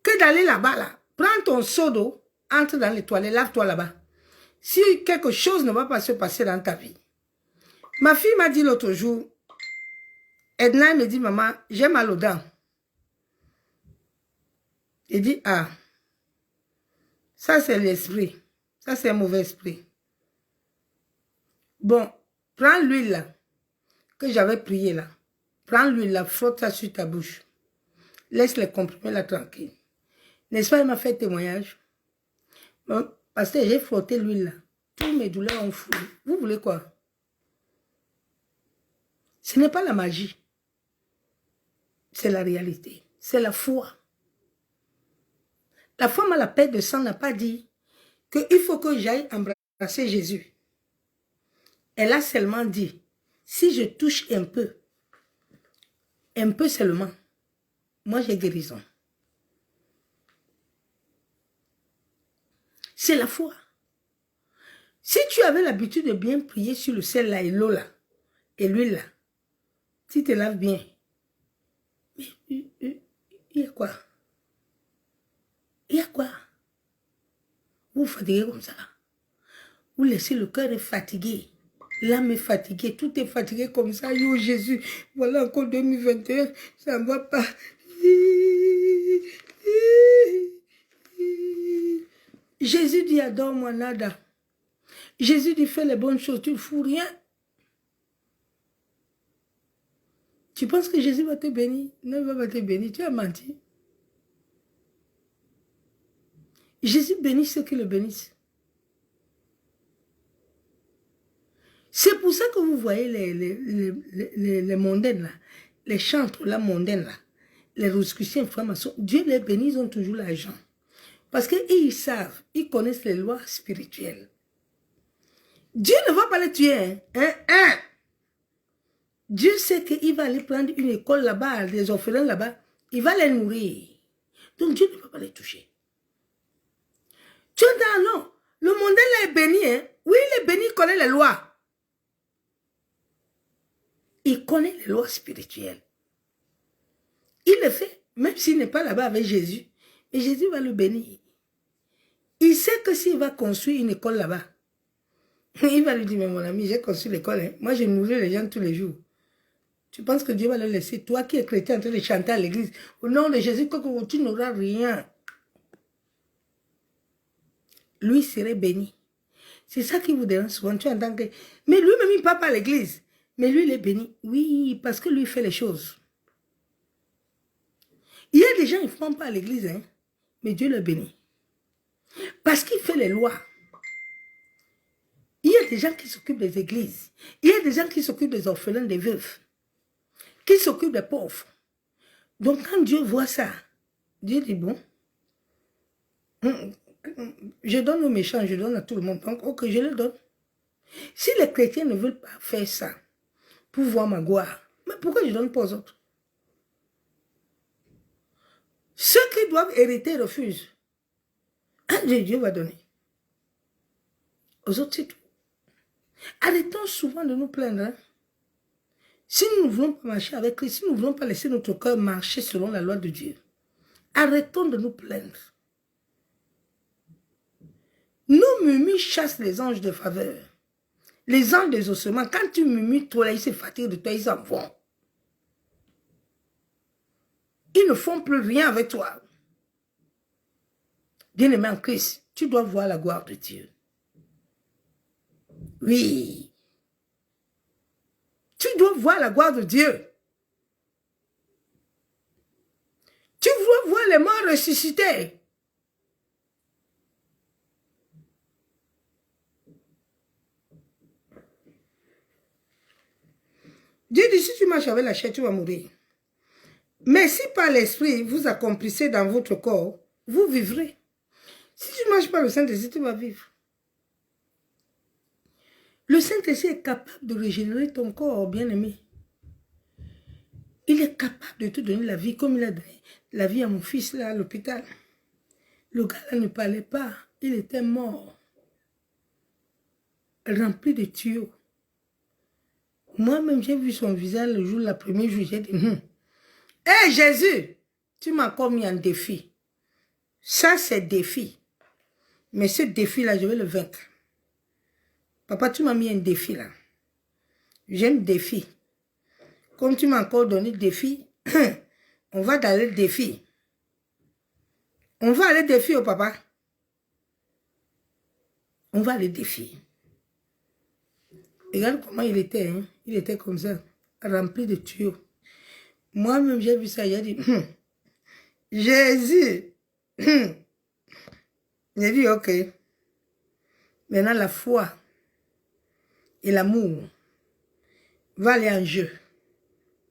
Que d'aller là-bas, là. Prends ton seau d'eau, entre dans les toilettes, lave-toi là-bas. Si quelque chose ne va pas se passer dans ta vie. Ma fille m'a dit l'autre jour, Edna me dit, maman, j'ai mal aux dents. Il dit, ah, ça c'est l'esprit. Ça c'est un mauvais esprit. Bon, prends l'huile là, que j'avais prié là. Prends l'huile, la frotte ça sur ta bouche. Laisse les comprimés là tranquille. N'est-ce pas, il m'a fait témoignage. Bon, parce que j'ai frotté l'huile là. Toutes mes douleurs ont foulé. Vous voulez quoi? Ce n'est pas la magie. C'est la réalité. C'est la foi. La femme à la paix de sang n'a pas dit qu'il faut que j'aille embrasser Jésus. Elle a seulement dit, si je touche un peu seulement, moi j'ai guérison. C'est la foi. Si tu avais l'habitude de bien prier sur le sel là et l'eau là, et l'huile là, tu te laves bien. Mais il y a quoi? Il y a quoi? Vous vous fatiguez comme ça. Vous laissez le cœur fatigué. L'âme est fatiguée. Tout est fatigué comme ça. Yo Jésus, voilà encore 2021. Ça ne va pas. Jésus dit adore-moi nada. Jésus dit fais les bonnes choses. Tu ne fous rien. Tu penses que Jésus va te bénir? Non, il va pas te bénir. Tu as menti. Jésus bénit ceux qui le bénissent. C'est pour ça que vous voyez les mondaines là, les chantres là, mondaines là, les rosicruciens, francs-maçons, Dieu les bénit, ils ont toujours l'argent. Parce qu'ils savent, ils connaissent les lois spirituelles. Dieu ne va pas les tuer. Hein? Dieu sait qu'il va aller prendre une école là-bas, des orphelins là-bas, il va les nourrir. Donc Dieu ne va pas les toucher. Tu entends, non? Le mondain là est béni. Hein? Oui, il est béni, il connaît les lois. Il connaît les lois spirituelles. Il le fait, même s'il n'est pas là-bas avec Jésus. Et Jésus va le bénir. Il sait que s'il va construire une école là-bas, il va lui dire, mais mon ami, j'ai construit l'école. Hein. Moi, je nourris les gens tous les jours. Tu penses que Dieu va le laisser? Toi qui es chrétien en train de chanter à l'église, au nom de Jésus, tu n'auras rien. Lui serait béni. C'est ça qui vous dérange souvent. Tu entends que... Mais lui-même, il ne part pas à l'église. Mais lui, il est béni. Oui, parce que lui, il fait les choses. Il y a des gens, ils ne font pas à l'église, hein, mais Dieu le bénit. Parce qu'il fait les lois. Il y a des gens qui s'occupent des églises. Il y a des gens qui s'occupent des orphelins, des veuves. Qui s'occupent des pauvres. Donc, quand Dieu voit ça, Dieu dit, bon, je donne aux méchants, je donne à tout le monde. Donc, ok, je le donne. Si les chrétiens ne veulent pas faire ça, pour voir ma gloire, mais pourquoi je ne donne pas aux autres? Ceux qui doivent hériter refusent. Dieu va donner. Aux autres, c'est tout. Arrêtons souvent de nous plaindre. Hein? Si nous ne voulons pas marcher avec Christ, si nous ne voulons pas laisser notre cœur marcher selon la loi de Dieu, arrêtons de nous plaindre. Nos murmures chassent les anges de faveur. Les anges des ossements, quand tu murmures trop, là, ils se fatiguent de toi, ils s'en vont. Ils ne font plus rien avec toi. Bien-aimé en Christ, tu dois voir la gloire de Dieu. Oui. Tu dois voir la gloire de Dieu. Tu dois voir les morts ressuscités. Dieu dit, si tu marches avec la chair, tu vas mourir. Mais si par l'esprit, vous accomplissez dans votre corps, vous vivrez. Si tu ne marches pas le Saint-Esprit, tu vas vivre. Le Saint-Esprit est capable de régénérer ton corps, bien-aimé. Il est capable de te donner la vie comme il a donné la vie à mon fils là à l'hôpital. Le gars là ne parlait pas. Il était mort. Rempli de tuyaux. Moi-même, j'ai vu son visage le jour, la première jour, j'ai dit, Hé Jésus, tu m'as encore mis en défi. Ça, c'est défi. Mais ce défi-là, je vais le vaincre. Papa, tu m'as mis un défi là. J'aime défi. Comme tu m'as encore donné le défi, on va dans le défi. On va aller défi au papa. On va aller défi. Regarde comment il était. Hein? Il était comme ça, rempli de tuyaux. Moi-même, j'ai vu ça, j'ai dit, Jésus. J'ai dit, ok. Maintenant, la foi et l'amour vont aller en jeu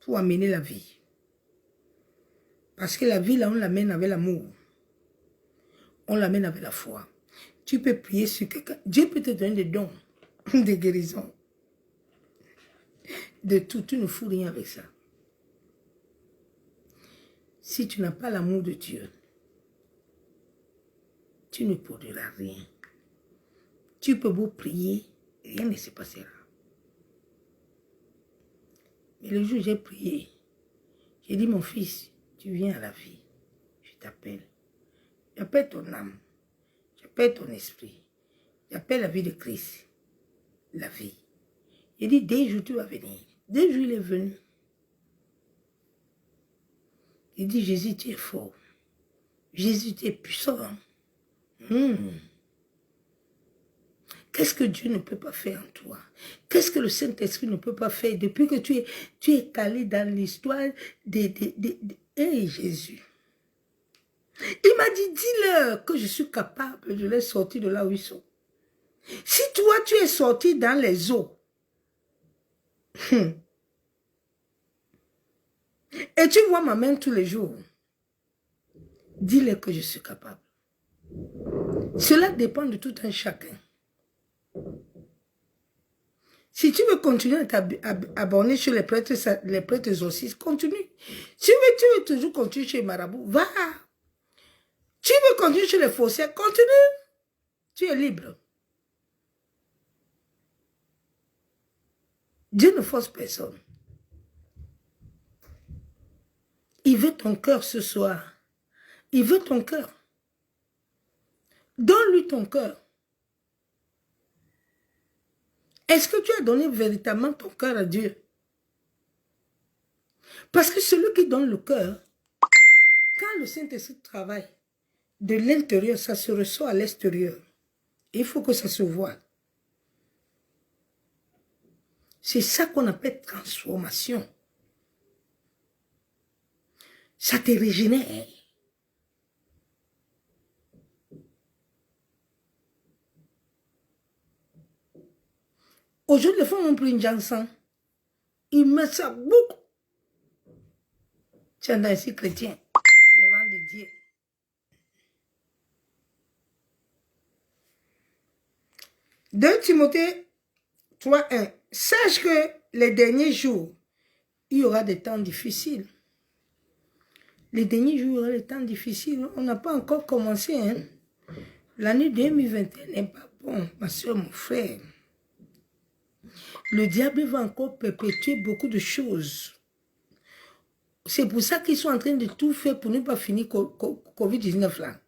pour amener la vie. Parce que la vie, là, on l'amène avec l'amour. On l'amène avec la foi. Tu peux prier sur quelqu'un. Dieu peut te donner des dons, des guérisons. De tout, tu ne fous rien avec ça. Si tu n'as pas l'amour de Dieu, tu ne produiras rien. Tu peux beau prier, rien ne se passera. Mais le jour où j'ai prié, j'ai dit, mon fils, tu viens à la vie. Je t'appelle. J'appelle ton âme. J'appelle ton esprit. J'appelle la vie de Christ. La vie. J'ai dit, dès jours tu vas venir. Dès jours il est venu. Il dit, Jésus, tu es fort. Jésus, tu es puissant. Qu'est-ce que Dieu ne peut pas faire en toi? Qu'est-ce que le Saint-Esprit ne peut pas faire depuis que tu es calé dans l'histoire Hey Jésus. Il m'a dit, dis-leur que je suis capable de les sortir de là où ils sont. Si toi, tu es sorti dans les eaux, et tu vois ma main tous les jours, dis-leur que je suis capable. Cela dépend de tout un chacun. Si tu veux continuer à t'abonner sur les prêtres exorcistes, continue. Si tu veux toujours continuer chez les marabouts, va. Tu veux continuer chez les faussaires, continue. Tu es libre. Dieu ne force personne. Il veut ton cœur ce soir. Il veut ton cœur. Donne-lui ton cœur. Est-ce que tu as donné véritablement ton cœur à Dieu? Parce que celui qui donne le cœur, quand le Saint-Esprit travaille, de l'intérieur, ça se ressort à l'extérieur. Il faut que ça se voie. C'est ça qu'on appelle transformation. Ça te régénère. Aujourd'hui, les femmes ont pris une jansan. Ils mettent ça beaucoup. Tu es ici chrétien. C'est le vent de Dieu. 2 Timothée 3:1. Sache que les derniers jours, il y aura des temps difficiles. Les derniers jours, il y aura des temps difficiles. On n'a pas encore commencé. Hein? L'année 2021 n'est pas bon, ma soeur, mon frère. Le diable va encore perpétuer beaucoup de choses. C'est pour ça qu'ils sont en train de tout faire pour ne pas finir Covid-19 là.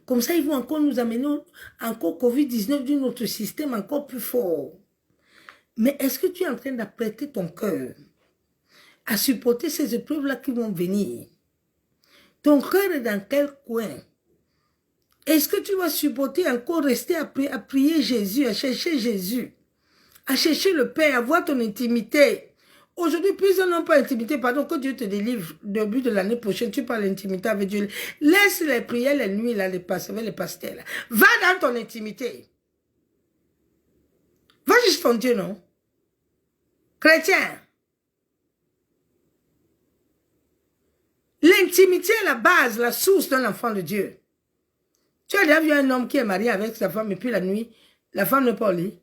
Comme ça, ils vont encore nous amener encore Covid-19 d'un autre système encore plus fort. Mais est-ce que tu es en train d'apprêter ton cœur à supporter ces épreuves-là qui vont venir? Ton cœur est dans quel coin? Est-ce que tu vas supporter encore rester à prier Jésus, à chercher Jésus, à chercher le Père, à voir ton intimité? Aujourd'hui, plusieurs n'ont pas intimité. Pardon, que Dieu te délivre. Début de l'année prochaine, tu parles d'intimité avec Dieu. Laisse les prières, les nuits, là, avec les pasteurs. Là. Va dans ton intimité. Va juste ton Dieu, non? Chrétien. L'intimité est la base, la source d'un enfant de Dieu. Tu as déjà vu un homme qui est marié avec sa femme et puis la nuit, la femme ne peut pas au lit.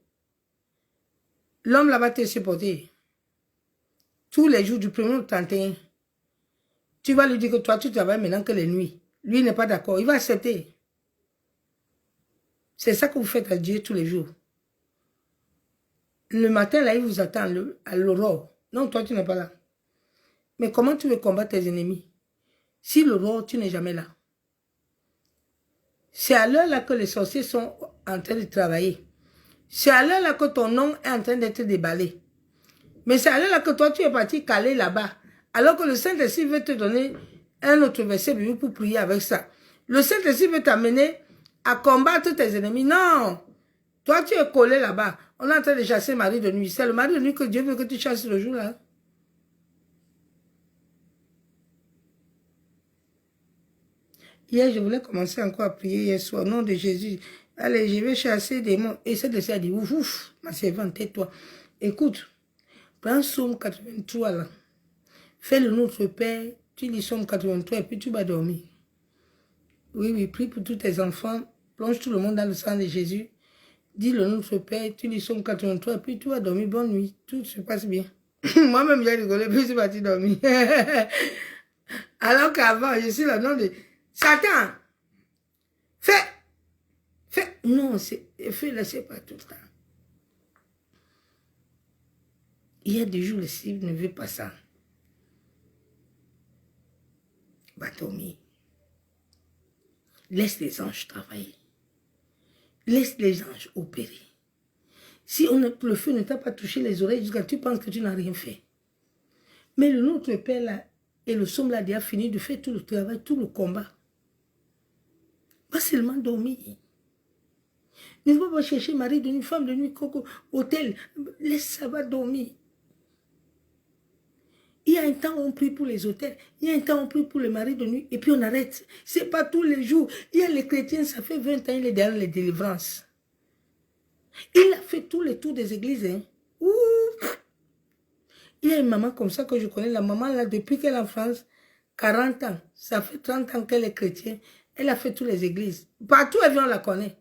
L'homme là va te supporter. Tous les jours du 1er au 31. Tu vas lui dire que toi, tu travailles maintenant que les nuits. Lui n'est pas d'accord. Il va accepter. C'est ça que vous faites à Dieu tous les jours. Le matin, là, il vous attend à l'aurore. Non, toi, tu n'es pas là. Mais comment tu veux combattre tes ennemis? Si l'aurore, tu n'es jamais là. C'est à l'heure là que les sorciers sont en train de travailler. C'est à l'heure là que ton nom est en train d'être déballé. Mais c'est à l'heure là que toi, tu es parti caler là-bas. Alors que le Saint-Esprit veut te donner un autre verset pour prier avec ça. Le Saint-Esprit veut t'amener à combattre tes ennemis. Non! Toi, tu es collé là-bas. On est en train de chasser Marie de nuit. C'est le mari de nuit que Dieu veut que tu chasses le jour là. Hier, je voulais commencer encore à prier hier soir, au nom de Jésus. Allez, je vais chasser des démons. Et cette de a dit, ouf, ouf, ma servante, tais-toi. Écoute, prends Somme 83 là. Fais le Notre Père, tu lis Somme 83 et puis tu vas dormir. Oui, oui, prie pour tous tes enfants. Plonge tout le monde dans le sang de Jésus. Dis le Notre Père, tu lis Somme 83 et puis tu vas dormir. Bonne nuit, tout se passe bien. Moi-même, j'ai rigolé, puis je suis parti dormir. Alors qu'avant, je suis le nom de Satan. Fais. Non, fais, laissez pas tout le temps. Il y a des jours, le cible ne veut pas ça. Va dormir. Laisse les anges travailler. Laisse les anges opérer. Si le feu ne t'a pas touché les oreilles, jusqu'à tu penses que tu n'as rien fait. Mais le Notre Père là, et le Somme là a fini de faire tout le travail, tout le combat. Pas seulement dormir. Ne va pas chercher mari de nuit, femme de nuit, coco, hôtel. Laisse ça, va dormir. Il y a un temps où on prie pour les hôtels, il y a un temps où on prie pour les maris de nuit, et puis on arrête. C'est pas tous les jours. Il y a les chrétiens, ça fait 20 ans, il est derrière les délivrances. Il a fait tous les tours des églises. Hein. Ouh. Il y a une maman comme ça que je connais, la maman là, depuis qu'elle est en France, 40 ans, ça fait 30 ans qu'elle est chrétienne, elle a fait toutes les églises. Partout elle vient, on la connaît.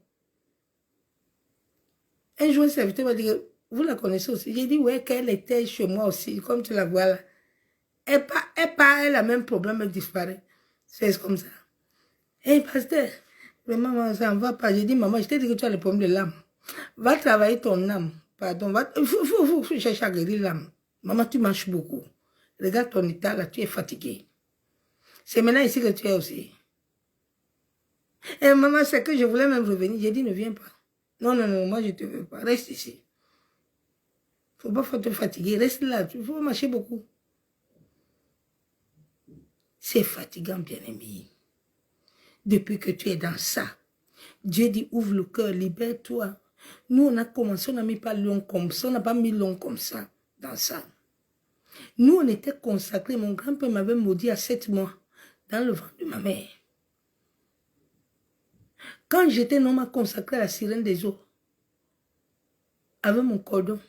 Un jour, un serviteur m'a dit, vous la connaissez aussi. J'ai dit, ouais, qu'elle était chez moi aussi, comme tu la vois là. Elle a le même problème, elle disparaît. C'est comme ça. Hé, pasteur, maman, ça ne va pas. J'ai dit, maman, je t'ai dit que tu as le problème de l'âme. Va travailler ton âme. Pardon, il faut chercher à guérir l'âme. Maman, tu manges beaucoup. Regarde ton état là, tu es fatigué. C'est maintenant ici que tu es aussi. Et maman, c'est que je voulais même revenir. J'ai dit, ne viens pas. Non, moi je ne te veux pas. Reste ici. Il ne faut pas te fatiguer. Reste là, il faut marcher beaucoup. C'est fatigant, bien-aimé. Depuis que tu es dans ça, Dieu dit, ouvre le cœur, libère-toi. Nous, on a commencé, on n'a mis pas long comme ça, on n'a pas mis long comme ça, dans ça. Nous, on était consacrés. Mon grand-père m'avait maudit à 7 mois, dans le ventre de ma mère. Quand j'étais un homme consacré à la sirène des eaux, avec mon cordon,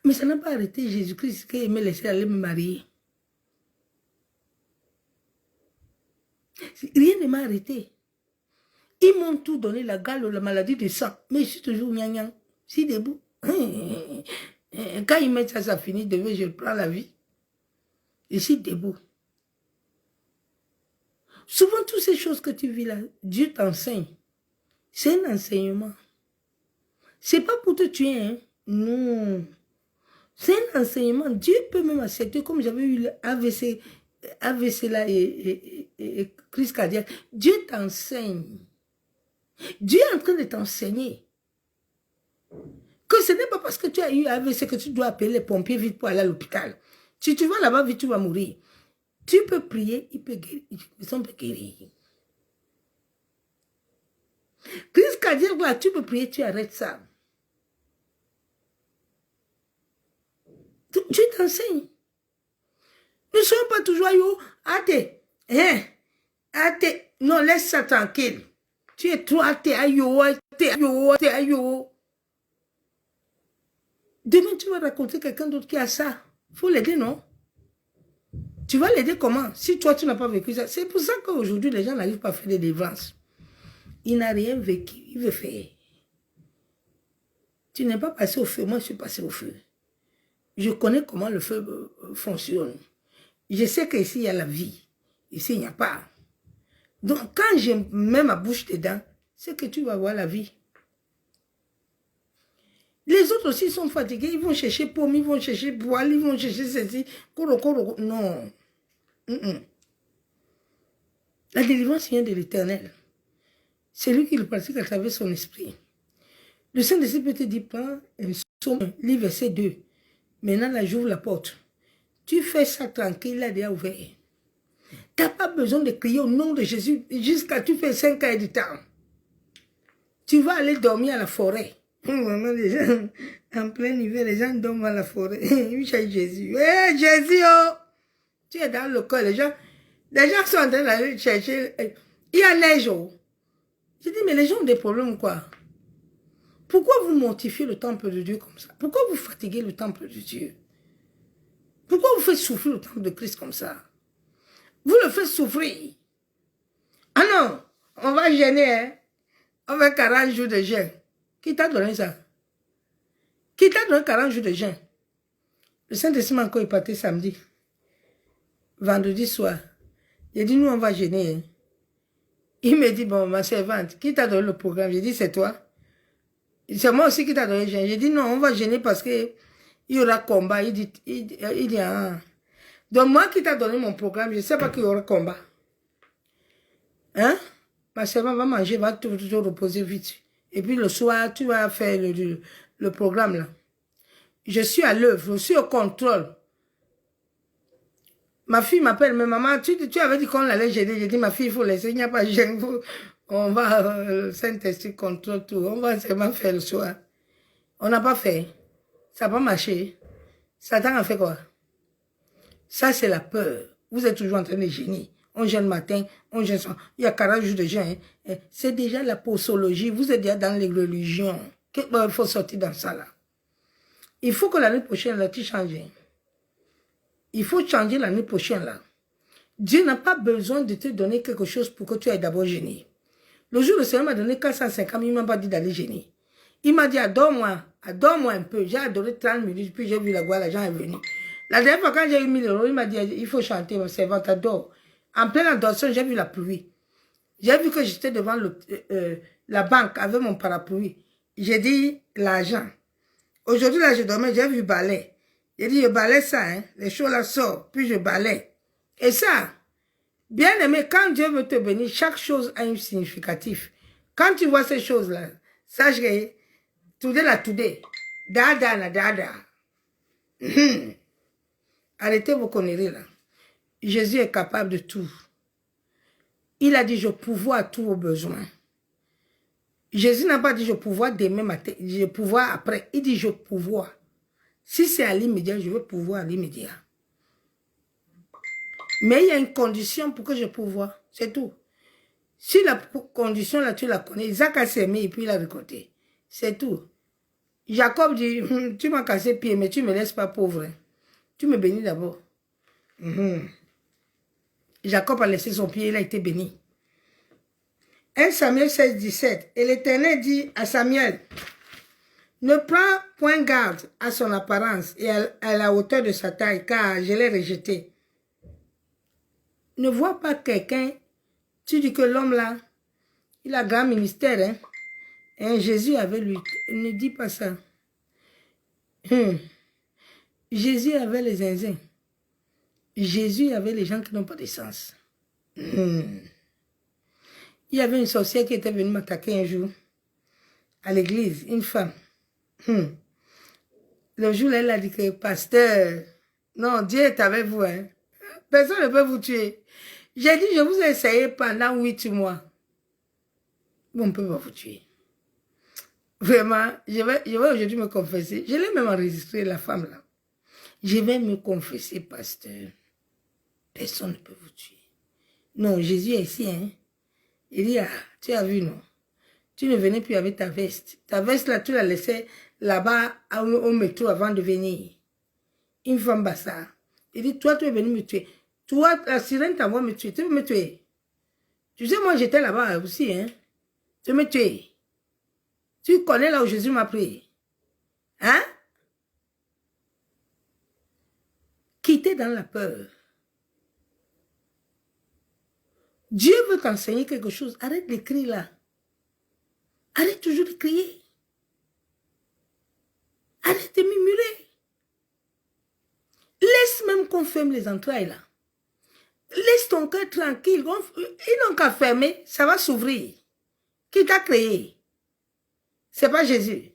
mais ça n'a pas arrêté Jésus-Christ qui me laissait aller me marier. Rien ne m'a arrêté. Ils m'ont tout donné, la gale, la maladie du sang. Mais je suis toujours gnang. Si debout. Quand ils mettent ça, ça finit. Demain, je prends la vie. Je suis debout. Souvent, toutes ces choses que tu vis là, Dieu t'enseigne. C'est un enseignement. C'est pas pour te tuer, hein. Non. C'est un enseignement. Dieu peut même accepter, comme j'avais eu l'AVC là et crise cardiaque. Dieu t'enseigne. Dieu est en train de t'enseigner. Que ce n'est pas parce que tu as eu AVC que tu dois appeler les pompiers vite pour aller à l'hôpital. Si tu vas là-bas vite, tu vas mourir. Tu peux prier, il peut guérir. Ils peut guérir. Crise cardiaque, là, tu peux prier, tu arrêtes ça. Dieu t'enseigne. Ne sois pas toujours yo, athée. Athée. Non, laisse ça tranquille. Tu es trop athée, ayo. Demain, tu vas raconter quelqu'un d'autre qui a ça. Il faut l'aider, non? Tu vas l'aider comment? Si toi, tu n'as pas vécu ça. C'est pour ça qu'aujourd'hui, les gens n'arrivent pas à faire des délivrances. Il n'a rien vécu. Il veut faire. Tu n'es pas passé au feu. Moi, je suis passé au feu. Je connais comment le feu fonctionne. Je sais qu'ici, il y a la vie. Ici, il n'y a pas. Donc, quand je mets ma bouche dedans, c'est que tu vas voir la vie. Les autres aussi sont fatigués. Ils vont chercher pomme, ils vont chercher poil, ils vont chercher ceci. Non. La délivrance vient de l'Éternel. C'est lui qui le pratique à travers son esprit. Le Saint-Esprit peut te dire, prends un psaume, lis verset 2. Maintenant, là, j'ouvre la porte. Tu fais ça tranquille, là, déjà ouvert. Tu n'as pas besoin de crier au nom de Jésus jusqu'à tu fais 5 heures du temps. Tu vas aller dormir à la forêt. Maman, les gens, en plein hiver, les gens dorment à la forêt. Oui, Jésus. Jésus, oh! Tu es dans le cœur. Les gens sont en train d'aller chercher. Il y a neige. Je dis, mais les gens ont des problèmes, quoi. Pourquoi vous mortifiez le temple de Dieu comme ça? Pourquoi vous fatiguez le temple de Dieu? Pourquoi vous faites souffrir le temple de Christ comme ça? Vous le faites souffrir. Ah non, on va gêner, hein? On va 40 jours de jeûne. Qui t'a donné ça? Qui t'a donné 40 jours de jeûne? Le Saint-Esprit m'a encore épaté samedi. Vendredi soir. J'ai dit, nous, on va gêner. Hein? Il me dit, bon, ma servante, qui t'a donné le programme? J'ai dit, c'est toi. C'est moi aussi qui t'a donné le jeûne. J'ai dit, non, on va gêner parce que il y aura combat. Il dit, ah. Donc, moi qui t'a donné mon programme, je ne sais pas qu'il y aura combat. Hein? Ma servante va manger, va te reposer vite. Et puis le soir, tu vas faire le programme là. Je suis à l'œuvre, je suis au contrôle. Ma fille m'appelle, mais maman, tu avais dit qu'on allait gêner. J'ai dit, ma fille, il faut laisser, il n'y a pas de gêne. On va, le Saint-Esprit contrôle tout. On va seulement faire le soir. On n'a pas fait. Ça n'a pas marché. Satan a fait quoi? Ça, c'est la peur. Vous êtes toujours en train de gêner. On gêne matin, on gêne soir. Il y a 40 jours de jeûne. Hein. C'est déjà la posologie. Vous êtes déjà dans les religions. Il faut sortir dans ça là. Il faut que l'année prochaine, là, tu changes. Il faut changer l'année prochaine, là. Dieu n'a pas besoin de te donner quelque chose pour que tu ailles d'abord gêner. Le jour où le Seigneur m'a donné 450, il ne m'a pas dit d'aller gêner. Il m'a dit, adore-moi un peu. J'ai adoré 30 minutes, puis j'ai vu la gloire, l'argent est venu. La dernière fois, quand j'ai eu 1000 €, il m'a dit, il faut chanter, mon servante, adore. En pleine adoration, j'ai vu la pluie. J'ai vu que j'étais devant la banque avec mon parapluie. J'ai dit, l'argent. Aujourd'hui, là, je dormais, j'ai vu balai. J'ai dit, je balai ça, hein. Les choses là sortent, puis je balai. Et ça, bien aimé, quand Dieu veut te bénir, chaque chose a un significatif. Quand tu vois ces choses-là, sache que, today, dada. Arrêtez vos conneries, là. Jésus est capable de tout. Il a dit, je pourvois à tous vos besoins. Jésus n'a pas dit, je pourvois demain matin, je pourvois après. Il dit, je pourvois. Si c'est à l'immédiat, je veux pouvoir à l'immédiat. Mais il y a une condition pour que je pourvoie. C'est tout. Si la condition là, tu la connais, Isaac a semé et puis il a récolté. C'est tout. Jacob dit, tu m'as cassé le pied, mais tu ne me laisses pas pauvre. Tu me bénis d'abord. Jacob a laissé son pied, il a été béni. 1 Samuel 16, 17. Et l'Éternel dit à Samuel, ne prends point garde à son apparence et à la hauteur de sa taille, car je l'ai rejeté. Ne vois pas quelqu'un, tu dis que l'homme là, il a grand ministère, hein? Et Jésus avait lui. Ne dis pas ça. Jésus avait les zinzins. Jésus avait les gens qui n'ont pas de sens. Il y avait une sorcière qui était venue m'attaquer un jour à l'église, une femme. Le jour-là, elle a dit que, pasteur, non, Dieu est avec vous. Hein. Personne ne peut vous tuer. J'ai dit, je vous ai essayé pendant 8 mois. Bon, on ne peut pas vous tuer. Vraiment, je vais aujourd'hui me confesser. Je l'ai même enregistré, la femme là. Je vais me confesser, pasteur. Personne ne peut vous tuer. Non, Jésus est ici, hein. Il dit, ah, tu as vu, non? Tu ne venais plus avec ta veste. Ta veste, là, tu la laissais là-bas au métro avant de venir. Une femme bassa. Il dit, toi, tu es venu me tuer. Toi, la sirène t'envoie me tuer. Tu veux me tuer? Tu sais, moi, j'étais là-bas aussi, hein. Tu veux me tuer? Tu connais là où Jésus m'a pris. Hein? Quitter dans la peur. Dieu veut t'enseigner quelque chose. Arrête d'écrire là. Arrête toujours de crier. Arrête de murmurer. Laisse même qu'on ferme les entrailles là. Laisse ton cœur tranquille. Ils n'ont qu'à fermer, ça va s'ouvrir. Qui t'a créé? C'est pas Jésus.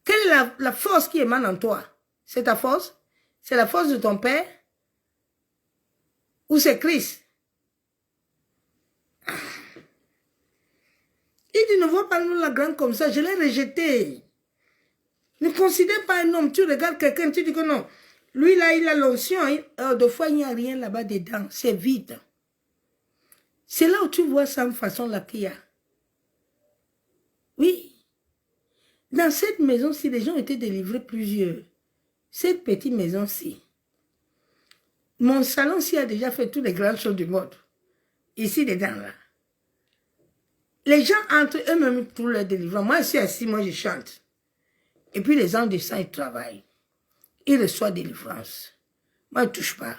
Quelle est la force qui émane en toi? C'est ta force? C'est la force de ton Père? Ou c'est Christ? Il dit, ne vois pas nous la grande comme ça, je l'ai rejeté. Ne considère pas un homme, tu regardes quelqu'un, tu dis que non. Lui, là, il a l'onction. Deux fois, il n'y a rien là-bas dedans. C'est vide. C'est là où tu vois ça en façon là qu'il y a. Oui. Dans cette maison-ci, les gens ont été délivrés plusieurs. Cette petite maison-ci. Mon salon-ci a déjà fait toutes les grandes choses du monde. Ici, dedans, là. Les gens entre eux-mêmes trouvent leur délivrance. Moi, je suis assis, moi, je chante. Et puis, les gens descendent, ils travaillent. Ils reçoivent délivrance. Moi, je ne touche pas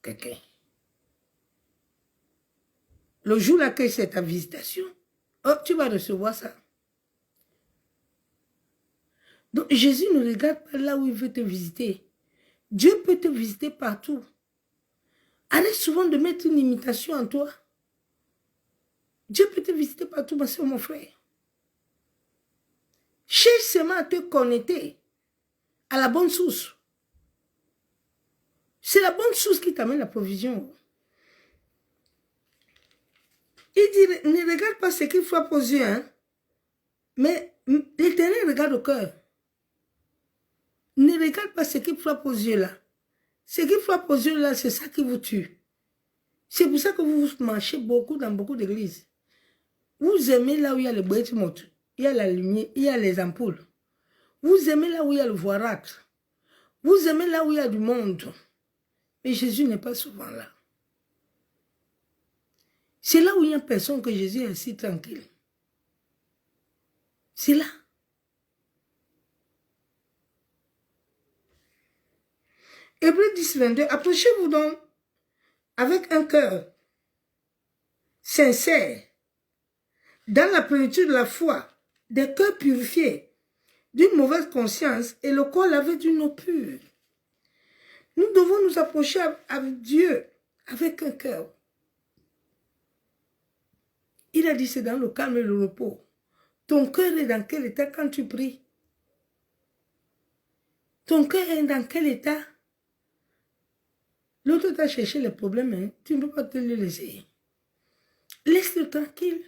quelqu'un. Le jour là que c'est ta visitation, oh, tu vas recevoir ça. Donc, Jésus ne regarde pas là où il veut te visiter. Dieu peut te visiter partout. Arrête souvent de mettre une imitation en toi. Dieu peut te visiter partout, ma soeur, mon frère. Cherche seulement à te connecter à la bonne source. C'est la bonne source qui t'amène la provision. Il dit, ne regarde pas ce qu'il frappe aux yeux, hein, mais l'Éternel regarde au cœur. Ne regarde pas ce qui frappe aux yeux là. Ce qui frappe aux yeux là, c'est ça qui vous tue. C'est pour ça que vous marchez beaucoup dans beaucoup d'églises. Vous aimez là où il y a le bâtiment, il y a la lumière, il y a les ampoules. Vous aimez là où il y a le voirâtre. Vous aimez là où il y a du monde. Mais Jésus n'est pas souvent là. C'est là où il n'y a personne que Jésus est assis tranquille. C'est là. Hébreux 10, 22. Approchez-vous donc avec un cœur sincère, dans la plénitude de la foi, des cœurs purifiés, d'une mauvaise conscience et le corps lavé d'une eau pure. Nous devons nous approcher avec Dieu avec un cœur. Il a dit c'est dans le calme et le repos. Ton cœur est dans quel état quand tu pries? Ton cœur est dans quel état? L'autre t'a cherché les problèmes, hein? Tu ne peux pas te le laisser. Laisse-le tranquille.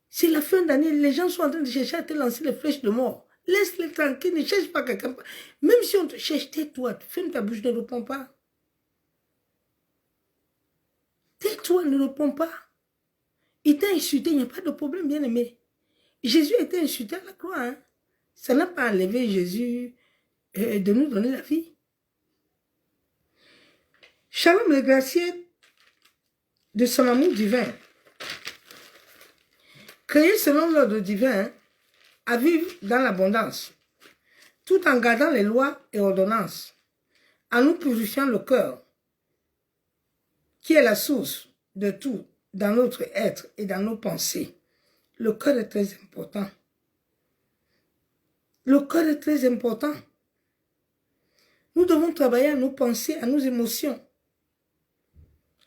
C'est la fin d'année, les gens sont en train de chercher à te lancer les flèches de mort. Laisse-le tranquille, ne cherche pas quelqu'un. Même si on te cherche, tais-toi, ferme ta bouche, ne réponds pas. Tais-toi, ne réponds pas. Il t'a insulté, il n'y a pas de problème, bien aimé. Jésus a été insulté à la croix. Hein? Ça n'a pas enlevé Jésus de nous donner la vie. Shalom le gracieux de son amour divin, créé selon l'ordre divin, à vivre dans l'abondance, tout en gardant les lois et ordonnances, en nous purifiant le cœur, qui est la source de tout dans notre être et dans nos pensées. Le cœur est très important. Le cœur est très important. Nous devons travailler à nos pensées, à nos émotions,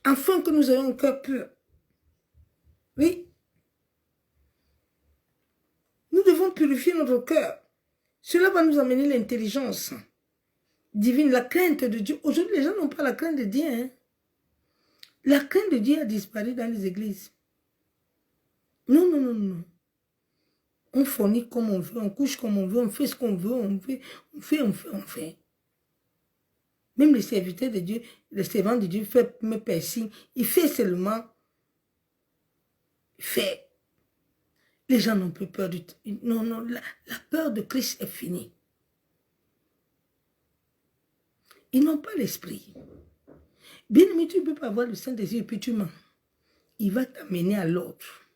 afin que nous ayons un cœur pur. Oui. Nous devons purifier notre cœur. Cela va nous amener l'intelligence divine, la crainte de Dieu. Aujourd'hui, les gens n'ont pas la crainte de Dieu. Hein? La crainte de Dieu a disparu dans les églises. Non, non, non, non. On fournit comme on veut, on couche comme on veut, on fait ce qu'on veut, on fait. Même les serviteurs de Dieu, les servants de Dieu fait me persigne. Il fait seulement. Il fait. Les gens n'ont plus peur du... Non, non, la peur de Christ est finie. Ils n'ont pas l'esprit. Bien aimé, tu ne peux pas avoir le Saint-Esprit et puis tu mens. Il va t'amener à l'autre.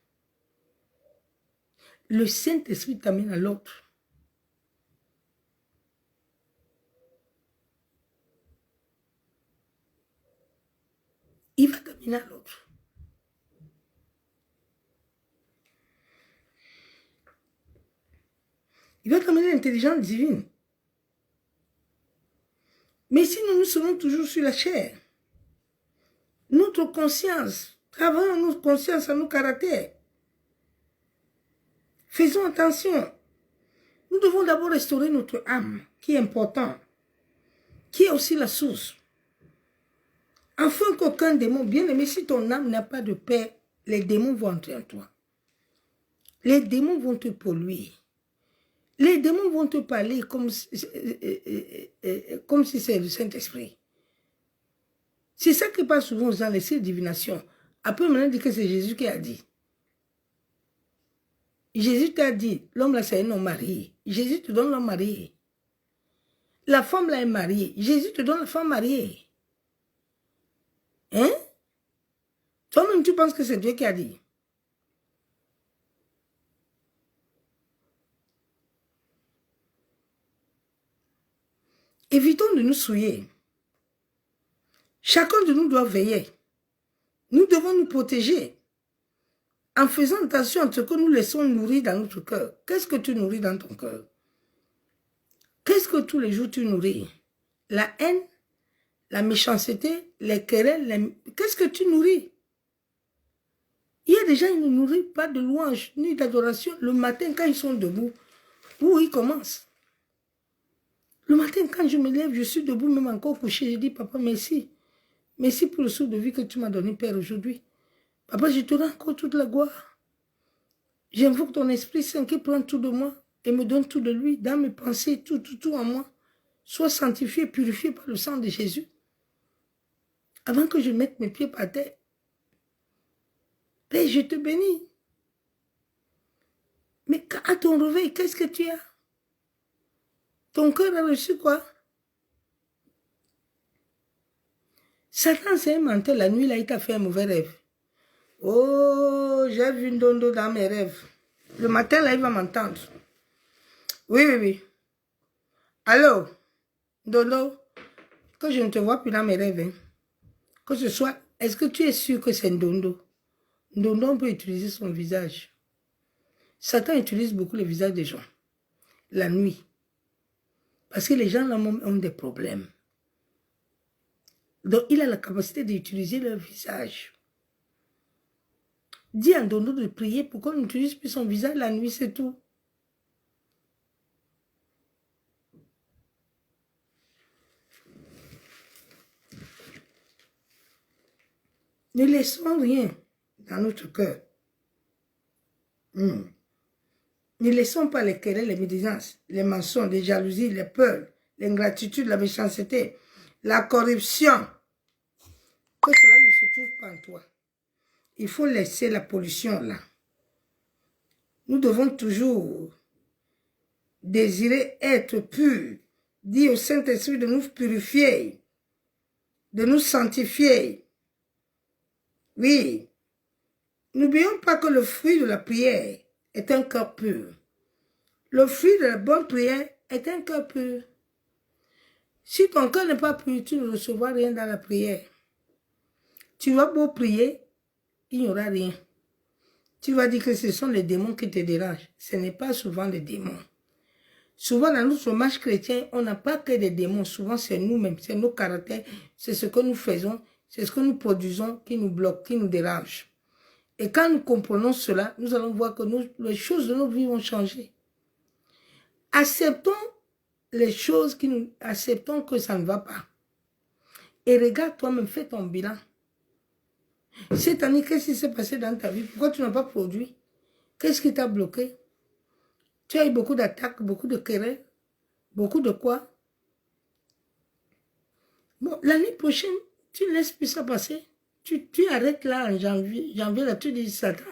Le Saint-Esprit t'amène à l'autre. Il va t'amener à l'autre. Il va t'amener l'intelligence divine. Mais si nous serons toujours sur la chair, notre conscience, travaillons notre conscience à nos caractères. Faisons attention. Nous devons d'abord restaurer notre âme, qui est important, qui est aussi la source. Afin qu'aucun démon, bien aimé, si ton âme n'a pas de paix, les démons vont entrer en toi. Les démons vont te polluer. Les démons vont te parler comme si c'est le Saint-Esprit. C'est ça qui passe souvent dans les signes de divination. Après, maintenant, on dit que c'est Jésus qui a dit. Jésus t'a dit, l'homme là, c'est un homme marié. Jésus te donne l'homme marié. La femme là est mariée. Jésus te donne la femme mariée. Hein? Toi-même, tu penses que c'est Dieu qui a dit. Évitons de nous souiller. Chacun de nous doit veiller. Nous devons nous protéger en faisant attention à ce que nous laissons nourrir dans notre cœur. Qu'est-ce que tu nourris dans ton cœur? Qu'est-ce que tous les jours tu nourris? La haine, la méchanceté, les querelles, qu'est-ce que tu nourris? Il y a des gens qui ne nourrissent pas de louange ni d'adoration le matin quand ils sont debout. Où ils commencent? Le matin, quand je me lève, je suis debout, même encore couché, je dis, papa, merci. Merci pour le souffle de vie que tu m'as donné, Père, aujourd'hui. Papa, je te rends encore toute la gloire. J'invoque ton Esprit Saint qui prend tout de moi et me donne tout de lui, dans mes pensées, tout en moi. Sois sanctifié, purifié par le sang de Jésus. Avant que je mette mes pieds par terre. Père, je te bénis. Mais à ton réveil, qu'est-ce que tu as? Ton cœur a reçu quoi? Satan s'est menté la nuit, là, il t'a fait un mauvais rêve. Oh, j'ai vu une dondo dans mes rêves. Le matin, là, il va m'entendre. Oui. Allô, dondo, que je ne te vois plus dans mes rêves. Hein. Que ce soit, est-ce que tu es sûr que c'est un dondo? Dondo, on peut utiliser son visage. Satan utilise beaucoup le visage des gens. La nuit. Parce que les gens là ont des problèmes. Donc, il a la capacité d'utiliser leur visage. Dis à Dondo de prier pour qu'on n'utilise plus son visage la nuit, c'est tout. Ne laissons rien dans notre cœur. Ne laissons pas les querelles, les médisances, les mensonges, les jalousies, les peurs, l'ingratitude, la méchanceté, la corruption. Que cela ne se trouve pas en toi. Il faut laisser la pollution là. Nous devons toujours désirer être purs. Dire au Saint-Esprit de nous purifier, de nous sanctifier. Oui. N'oublions pas que le fruit de la prière est un cœur pur. Le fruit de la bonne prière est un cœur pur. Si ton cœur n'est pas pur, tu ne recevras rien dans la prière. Tu vas beau prier, il n'y aura rien. Tu vas dire que ce sont les démons qui te dérangent. Ce n'est pas souvent les démons. Souvent, dans notre marche chrétien, on n'a pas que des démons. Souvent, c'est nous-mêmes, c'est nos caractères, c'est ce que nous faisons, c'est ce que nous produisons qui nous bloque, qui nous dérange. Et quand nous comprenons cela, nous allons voir que les choses de nos vies vont changer. Acceptons les choses acceptons que ça ne va pas. Et regarde toi-même, fais ton bilan. Cette année, qu'est-ce qui s'est passé dans ta vie? Pourquoi tu n'as pas produit? Qu'est-ce qui t'a bloqué? Tu as eu beaucoup d'attaques, beaucoup de querelles, beaucoup de quoi? Bon, l'année prochaine, tu ne laisses plus ça passer. Tu arrêtes là en janvier là, tu dis Satan.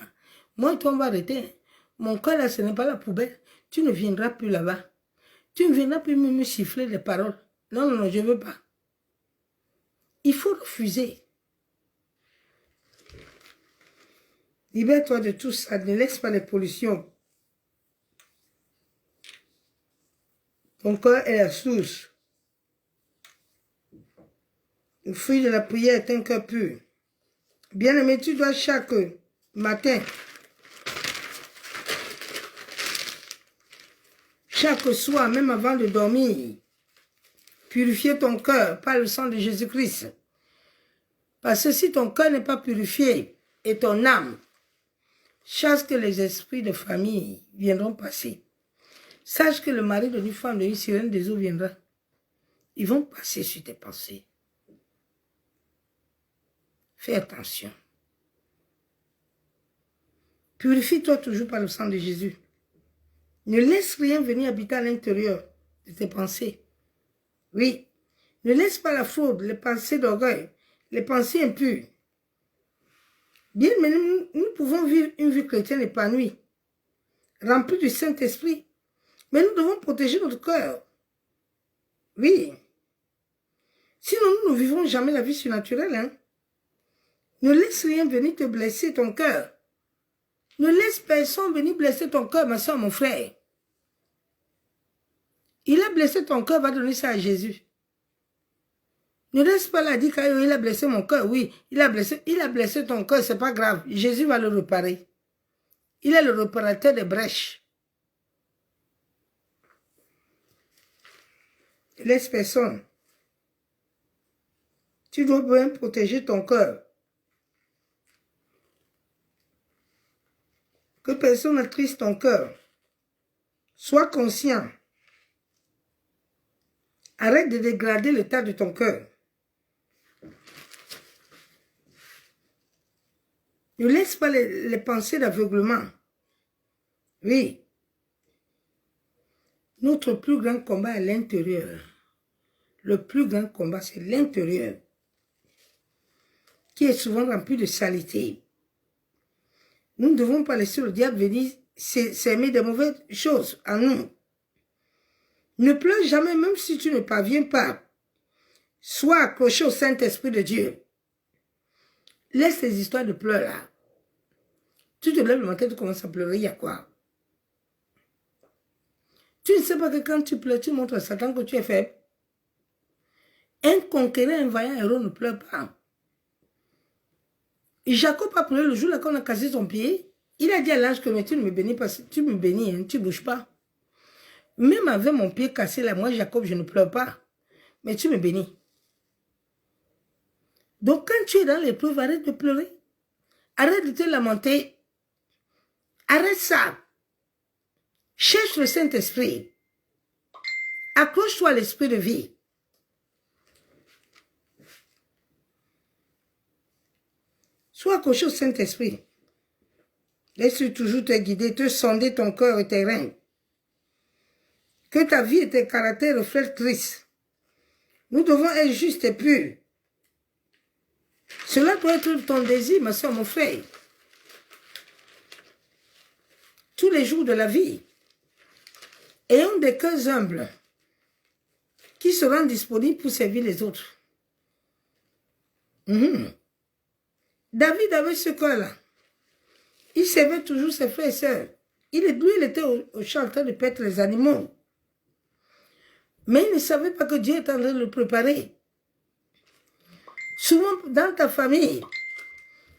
Moi et toi, on va arrêter. Mon cœur là, ce n'est pas la poubelle. Tu ne viendras plus là-bas. Tu ne viendras plus me siffler les paroles. Non, je ne veux pas. Il faut refuser. Libère-toi de tout ça. Ne laisse pas les pollutions. Ton cœur est la source. Le fruit de la prière est un cœur pur. Bien-aimé, tu dois chaque matin, chaque soir, même avant de dormir, purifier ton cœur par le sang de Jésus-Christ. Parce que si ton cœur n'est pas purifié et ton âme, chasse que les esprits de famille viendront passer. Sache que le mari de une femme, de une sirène des eaux viendra. Ils vont passer sur tes pensées. Fais attention. Purifie-toi toujours par le sang de Jésus. Ne laisse rien venir habiter à l'intérieur de tes pensées. Oui. Ne laisse pas la fraude, les pensées d'orgueil, les pensées impures. Bien, mais nous pouvons vivre une vie chrétienne épanouie, remplie du Saint-Esprit. Mais nous devons protéger notre cœur. Oui. Sinon, nous ne vivrons jamais la vie surnaturelle. Hein? Ne laisse rien venir te blesser ton cœur. Ne laisse personne venir blesser ton cœur, ma soeur, mon frère. Il a blessé ton cœur, va donner ça à Jésus. Ne laisse pas là dire qu'il a blessé mon cœur. Oui, il a blessé ton cœur, c'est pas grave. Jésus va le réparer. Il est le réparateur des brèches. Laisse personne. Tu dois bien protéger ton cœur. Que personne n'attriste ton cœur. Sois conscient. Arrête de dégrader l'état de ton cœur. Ne laisse pas les pensées d'aveuglement. Oui. Notre plus grand combat est l'intérieur. Le plus grand combat, c'est l'intérieur, qui est souvent rempli de saleté. Nous ne devons pas laisser le diable venir s'aimer de mauvaises choses en nous. Ne pleure jamais, même si tu ne parviens pas. Sois accroché au Saint-Esprit de Dieu. Laisse ces histoires de pleurs là. Tu te lèves le matin, tu commences à pleurer, il y a quoi? Tu ne sais pas que quand tu pleures, tu montres à Satan que tu es faible. Un conquérant, un vaillant héros ne pleure pas. Jacob a pleuré le jour là qu'on a cassé son pied. Il a dit à l'ange que mais tu ne me bénis pas, tu me bénis, hein, tu ne bouges pas. Même avec mon pied cassé là, moi Jacob, je ne pleure pas. Mais tu me bénis. Donc quand tu es dans l'épreuve, arrête de pleurer. Arrête de te lamenter. Arrête ça. Cherche le Saint-Esprit. Accroche-toi à l'esprit de vie. Sois accroché au Saint-Esprit. Laisse-lui toujours te guider, te sonder ton cœur et tes reins. Que ta vie et tes caractères reflètent Christ. Nous devons être justes et purs. Cela doit être ton désir, ma soeur, mon frère. Tous les jours de la vie. Ayons des cœurs humbles qui seront disponibles pour servir les autres. David avait ce cœur-là. Il servait toujours ses frères et sœurs. Lui, il était au champ en train de paître les animaux. Mais il ne savait pas que Dieu était en train de le préparer. Souvent, dans ta famille,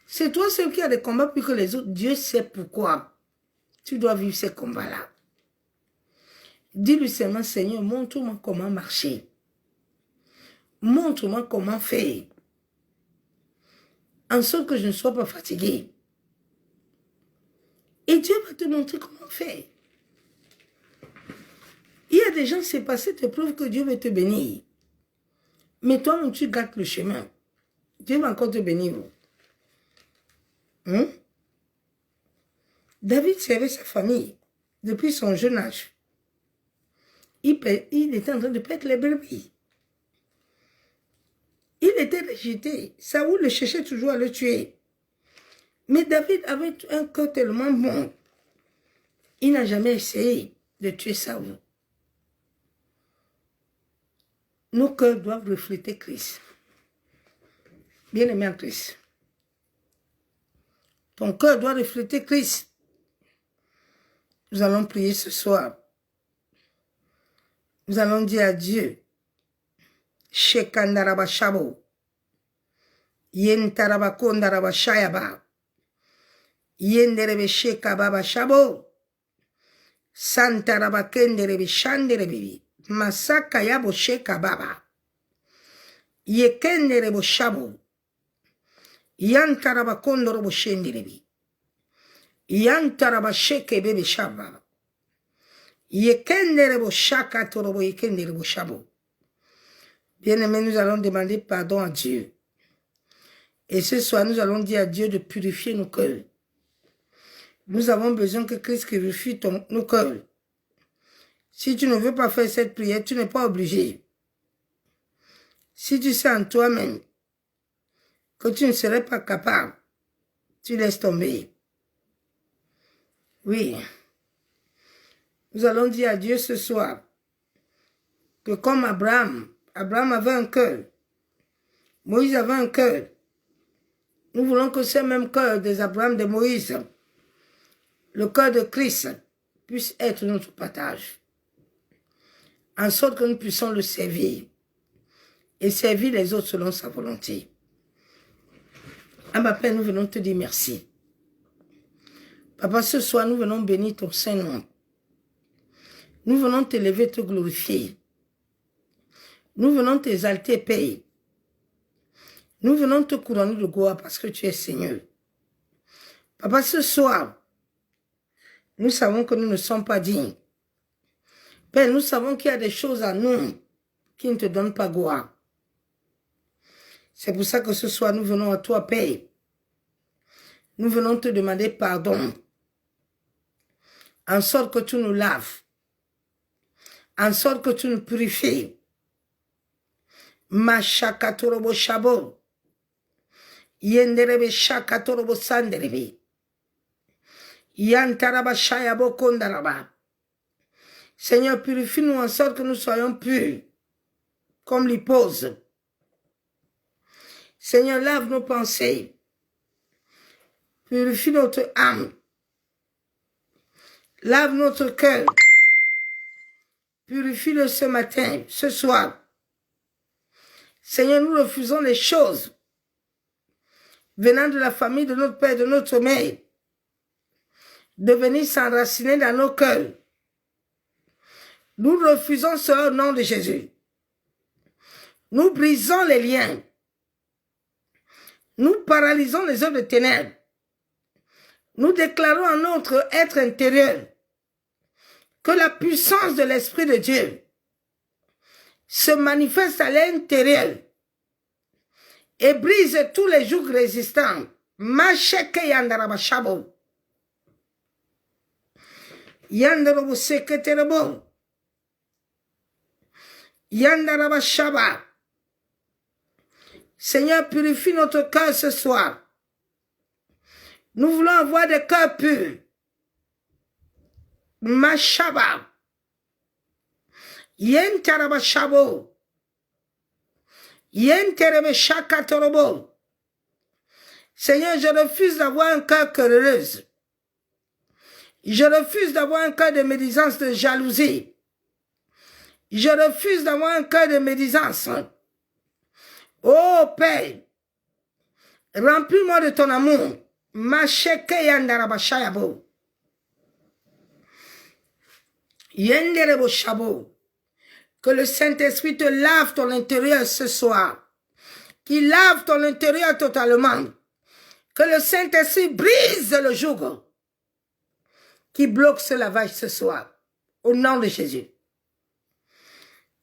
c'est toi seul qui a des combats plus que les autres. Dieu sait pourquoi. Tu dois vivre ces combats-là. Dis-lui seulement, Seigneur, montre-moi comment marcher. Montre-moi comment faire. En sorte que je ne sois pas fatigué. Et Dieu va te montrer comment faire. Il y a des gens, c'est passé, te prouve que Dieu veut te bénir. Mais toi, tu gâtes le chemin. Dieu va encore te bénir. David servait sa famille depuis son jeune âge. Il était en train de perdre les brebis. Il était rejeté. Saoul le cherchait toujours à le tuer. Mais David avait un cœur tellement bon. Il n'a jamais essayé de tuer Saoul. Nos cœurs doivent refléter Christ. Bien-aimé en Christ. Ton cœur doit refléter Christ. Nous allons prier ce soir. Nous allons dire à Dieu. Shekandaraba Shabo. Yentaraba Kondaraba Shayaba. Yenderebe Shekababa Shabo. Santaraba Kenderebe Shanderebe. Masaka Yabo Shekababa. Yekenderebo Shabo. Yantaraba Kondorobo Shenderebe. Yantaraba Shekebebe Shaba. Yekenderebo Shaka Torobo Yekenderebo Shabo. Bien-aimés, nous allons demander pardon à Dieu. Et ce soir, nous allons dire à Dieu de purifier nos cœurs. Nous avons besoin que Christ purifie nos cœurs. Si tu ne veux pas faire cette prière, tu n'es pas obligé. Si tu sais en toi-même que tu ne serais pas capable, tu laisses tomber. Oui. Nous allons dire à Dieu ce soir que comme Abraham avait un cœur, Moïse avait un cœur. Nous voulons que ce même cœur des Abraham, de Moïse, le cœur de Christ, puisse être notre partage. En sorte que nous puissions le servir et servir les autres selon sa volonté. Abba Père, nous venons te dire merci. Papa, ce soir, nous venons bénir ton Saint-Nom. Nous venons t'élever, te glorifier. Nous venons t'exalter, Père. Nous venons te couronner de gloire parce que tu es Seigneur. Papa, ce soir, nous savons que nous ne sommes pas dignes. Père, nous savons qu'il y a des choses à nous qui ne te donnent pas gloire. C'est pour ça que ce soir, nous venons à toi, Père. Nous venons te demander pardon. En sorte que tu nous laves. En sorte que tu nous purifies. Machakatorobo shabo. Yenderebe shakatorobo sanderebe. Yantaraba shayabo kondaraba. Seigneur, purifie-nous en sorte que nous soyons purs, comme l'hypose. Seigneur, lave nos pensées. Purifie notre âme. Lave notre cœur. Purifie-le ce matin, ce soir. Seigneur, nous refusons les choses venant de la famille de notre père, de notre mère, de venir s'enraciner dans nos cœurs. Nous refusons cela au nom de Jésus. Nous brisons les liens. Nous paralysons les œuvres de ténèbres. Nous déclarons à notre être intérieur que la puissance de l'Esprit de Dieu se manifeste à l'intérieur et brise tous les jougs résistants. Macheke yandaraba shabo. Yandarabo seketerebo. Yandaraba shaba. Seigneur, purifie notre cœur ce soir. Nous voulons avoir des cœurs purs. Machaba. Yentaraba shabo. Yenterebe shakatorobo. Seigneur, je refuse d'avoir un cœur querelleuse. Je refuse d'avoir un cœur de médisance, de jalousie. Je refuse d'avoir un cœur de médisance. Oh Père, remplis-moi de ton amour. Macheke yandaraba shayabo. Yenderebo shabo. Que le Saint-Esprit te lave ton intérieur ce soir. Qu'il lave ton intérieur totalement. Que le Saint-Esprit brise le joug qui bloque ce lavage ce soir. Au nom de Jésus.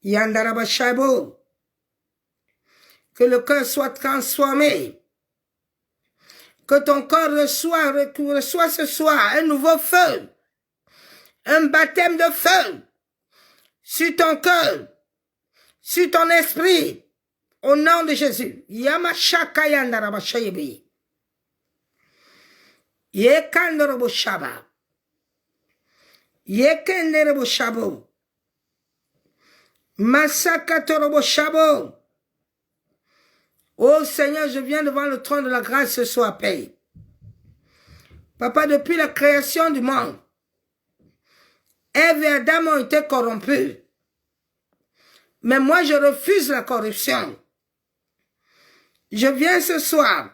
Yandaraba shabo. Que le cœur soit transformé. Que ton cœur reçoit ce soir un nouveau feu. Un baptême de feu. Sur ton cœur. Sur ton esprit. Au nom de Jésus. Yamashaka yandaraba shayebi. Yekandorobo shaba. Yekenderebo shabo. Masakatorobo shabo. Oh Seigneur, je viens devant le trône de la grâce ce soir, Père. Papa, depuis la création du monde, Ève et Adam ont été corrompus. Mais moi, je refuse la corruption. Je viens ce soir,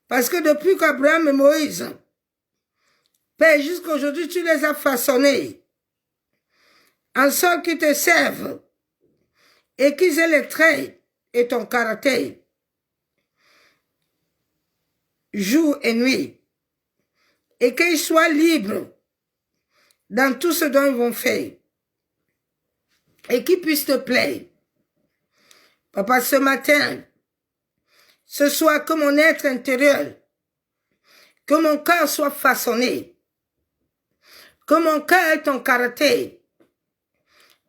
parce que depuis qu'Abraham et Moïse, Père, jusqu'à aujourd'hui, tu les as façonnés, en sorte qu'ils te servent, et qu'ils aient les traits et ton caractère, jour et nuit, et qu'ils soient libres dans tout ce dont ils vont faire, et qu'ils puissent te plaire. Papa, ce matin, ce soir, que mon être intérieur, que mon cœur soit façonné, que mon cœur ait ton caractère,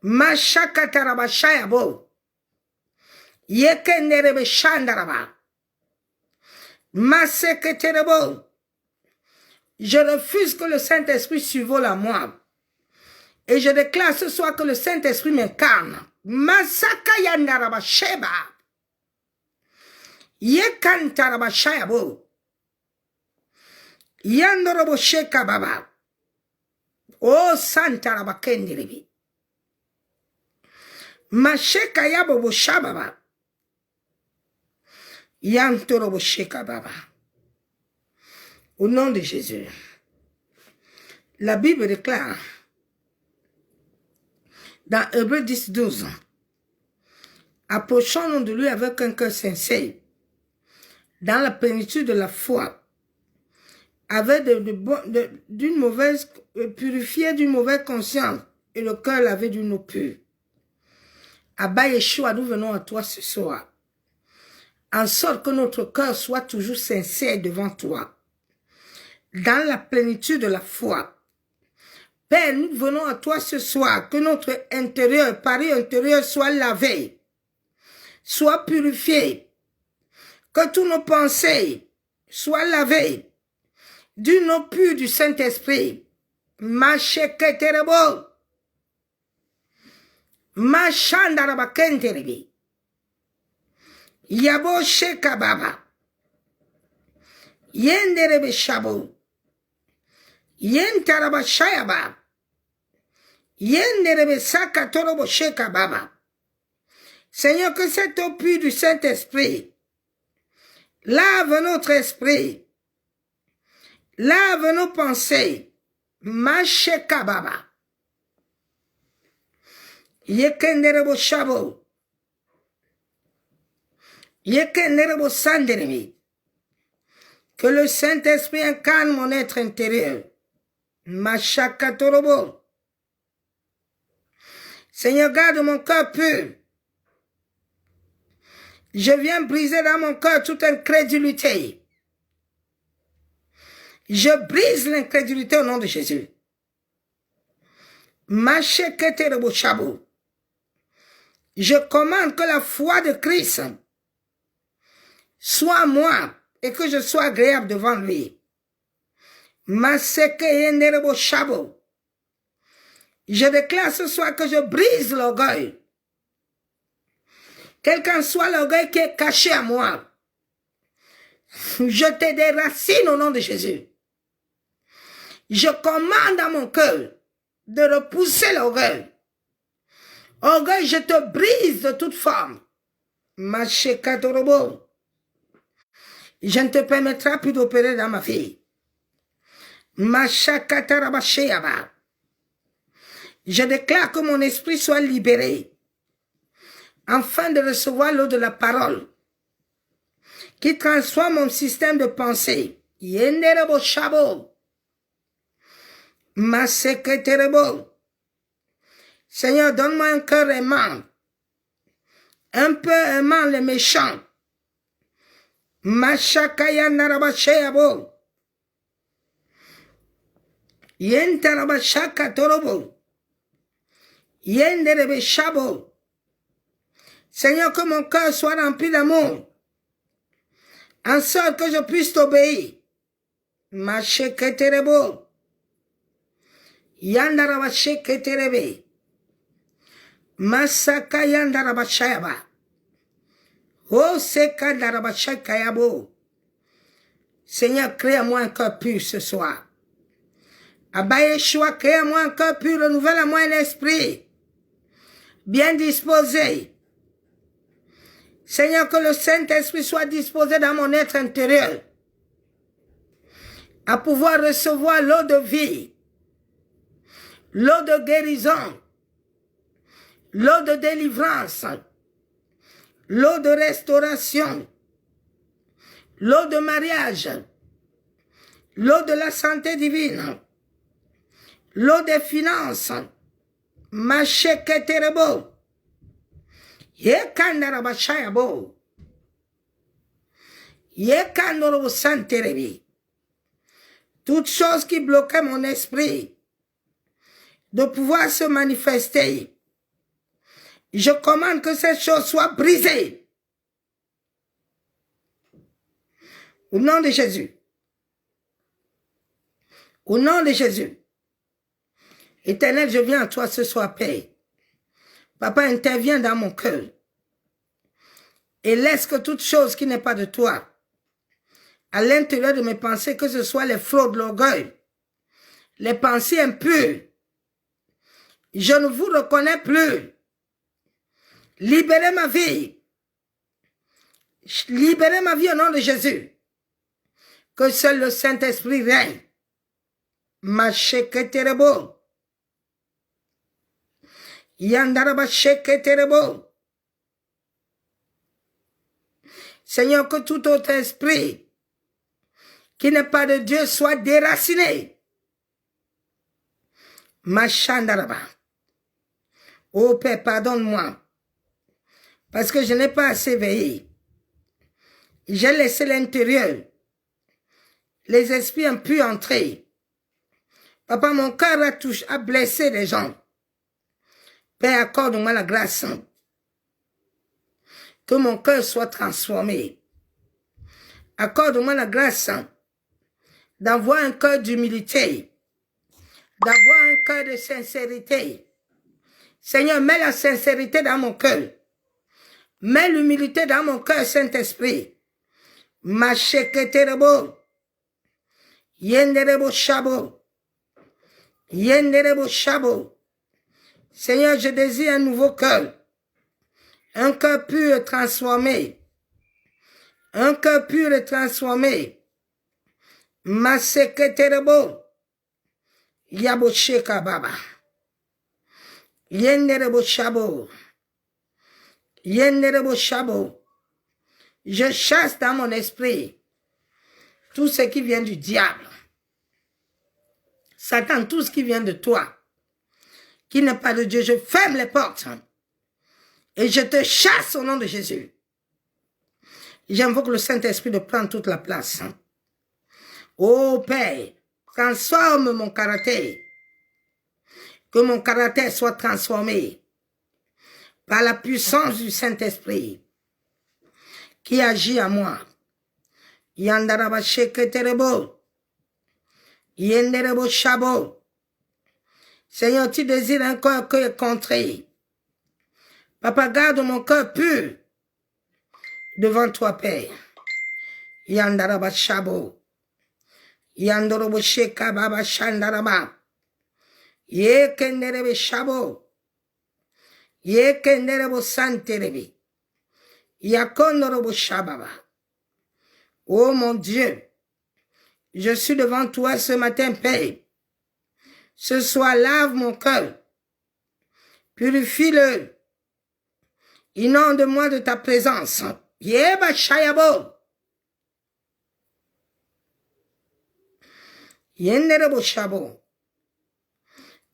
Mashakataraba shayabo. Yekenderebe shandaraba. Maseketerebo. Je refuse que le Saint-Esprit survole à moi. Et je déclare ce soir que le Saint-Esprit m'incarne. Masaka yandaraba sheba. Yekantaraba shayabo. Yandorobo sheka baba. Oh santaraba kenderebi. Masheka yabobo shababa. Yantorobo sheka baba. Au nom de Jésus. La Bible déclare dans Hébreux 10, 12. Approchons-nous de lui avec un cœur sincère, dans la plénitude de la foi, avec d'une mauvaise, purifié d'une mauvaise conscience et le cœur lavé d'une eau pure. Abba Yeshua, nous venons à toi ce soir, en sorte que notre cœur soit toujours sincère devant toi, dans la plénitude de la foi. Père, nous venons à toi ce soir, que notre intérieur, Paris intérieur soit lavé, soit purifié, que tous nos pensées soient lavées d'une eau pure du Saint-Esprit. Macheketerebo, machandarabakenterebi, yabo shekababa, yenderebe shabo, yentaraba shayaba, yenderebe sakatorobo shekababa. Seigneur, que cette eau pure du Saint-Esprit lave notre esprit, lave nos pensées. Mashekababa. Yekenderebo shabo. Yekenderebo sanderemi. Que le Saint-Esprit incarne mon être intérieur. Mashakatorobo. Seigneur, garde mon cœur pur. Je viens briser dans mon cœur toute incrédulité. Je brise l'incrédulité au nom de Jésus. Macheketerebo shabo. Je commande que la foi de Christ soit moi et que je sois agréable devant lui. Masekeyenderebo shabo. Je déclare ce soir que je brise l'orgueil. Quel qu'en soit l'orgueil qui est caché à moi, je te déracine au nom de Jésus. Je commande à mon cœur de repousser l'orgueil. Orgueil, je te brise de toute forme. Machekatorobo. Je ne te permettrai plus d'opérer dans ma vie. Machakatarabasheyaba. Je déclare que mon esprit soit libéré, afin de recevoir l'eau de la parole, qui transforme mon système de pensée. Yenderebo shabo. Maseketerebo. Seigneur, donne-moi un cœur aimant, un peu aimant les méchants. Mashakaya narabasheyabo. Yentarabashaka torobo. Yenderebe shabo. Seigneur, que mon cœur soit rempli d'amour, en sorte que je puisse t'obéir. Masheketerebo. Yandarabasheketerebe. Masaka yandarabashayaba. Oh, seka darabashakayabo. Seigneur, crée à moi un cœur pur ce soir. Abba Yeshua, crée à moi un cœur pur, renouvelle à moi un esprit bien disposé. Seigneur, que le Saint-Esprit soit disposé dans mon être intérieur à pouvoir recevoir l'eau de vie, l'eau de guérison, l'eau de délivrance, l'eau de restauration, l'eau de mariage, l'eau de la santé divine, l'eau des finances. Masheketerebo. Yekandarabashayabo. Yekandorobo santerebi. Toute chose qui bloquait mon esprit de pouvoir se manifester Je commande que cette chose soit brisée. Au nom de Jésus. Au nom de Jésus. Éternel, je viens à toi ce soir, Père. Papa, interviens dans mon cœur. Et laisse que toute chose qui n'est pas de toi, à l'intérieur de mes pensées, que ce soit les fraudes, l'orgueil, les pensées impures, je ne vous reconnais plus. Libérez ma vie. Libérez ma vie au nom de Jésus. Que seul le Saint-Esprit règne. Ma sheketerebo. Yandaraba sheketerebo. Seigneur, que tout autre esprit qui n'est pas de Dieu soit déraciné. Ma chandaraba. Oh Père, pardonne-moi. Parce que je n'ai pas assez veillé. J'ai laissé l'intérieur. Les esprits ont pu entrer. Papa, mon cœur a blessé les gens. Père, accorde-moi la grâce. Que mon cœur soit transformé. Accorde-moi la grâce d'avoir un cœur d'humilité. D'avoir un cœur de sincérité. Seigneur, mets la sincérité dans mon cœur. Mets l'humilité dans mon cœur, Saint-Esprit. Macheketerebo. Yenderebo shabo. Yenderebo shabo. Seigneur, je désire un nouveau cœur. Un cœur pur et transformé. Un cœur pur et transformé. Maseketerebo. Yabo sheka baba. Yenderebo shabo. Yenderebo shabo. Je chasse dans mon esprit tout ce qui vient du diable. Satan, tout ce qui vient de toi, qui n'est pas de Dieu, je ferme les portes et je te chasse au nom de Jésus. J'invoque le Saint-Esprit de prendre toute la place. Ô Père, transforme mon caractère. Que mon caractère soit transformé par la puissance du Saint-Esprit qui agit à moi. Yandaraba sheketerebo. Yenderebo shabo. Seigneur, tu désires un cœur que contré. Papa, garde mon cœur pur devant toi, Père. Yandaraba shabo. Yandorobo sheka baba shandaraba. Yekenderebe shabo. Yekenderebo santerebe. Yakondorobo shababa. Oh mon Dieu, je suis devant toi ce matin, Père. Ce soir, lave mon cœur. Purifie-le. Inonde-moi de ta présence. Yeba shayabo. Yenderebo shabo.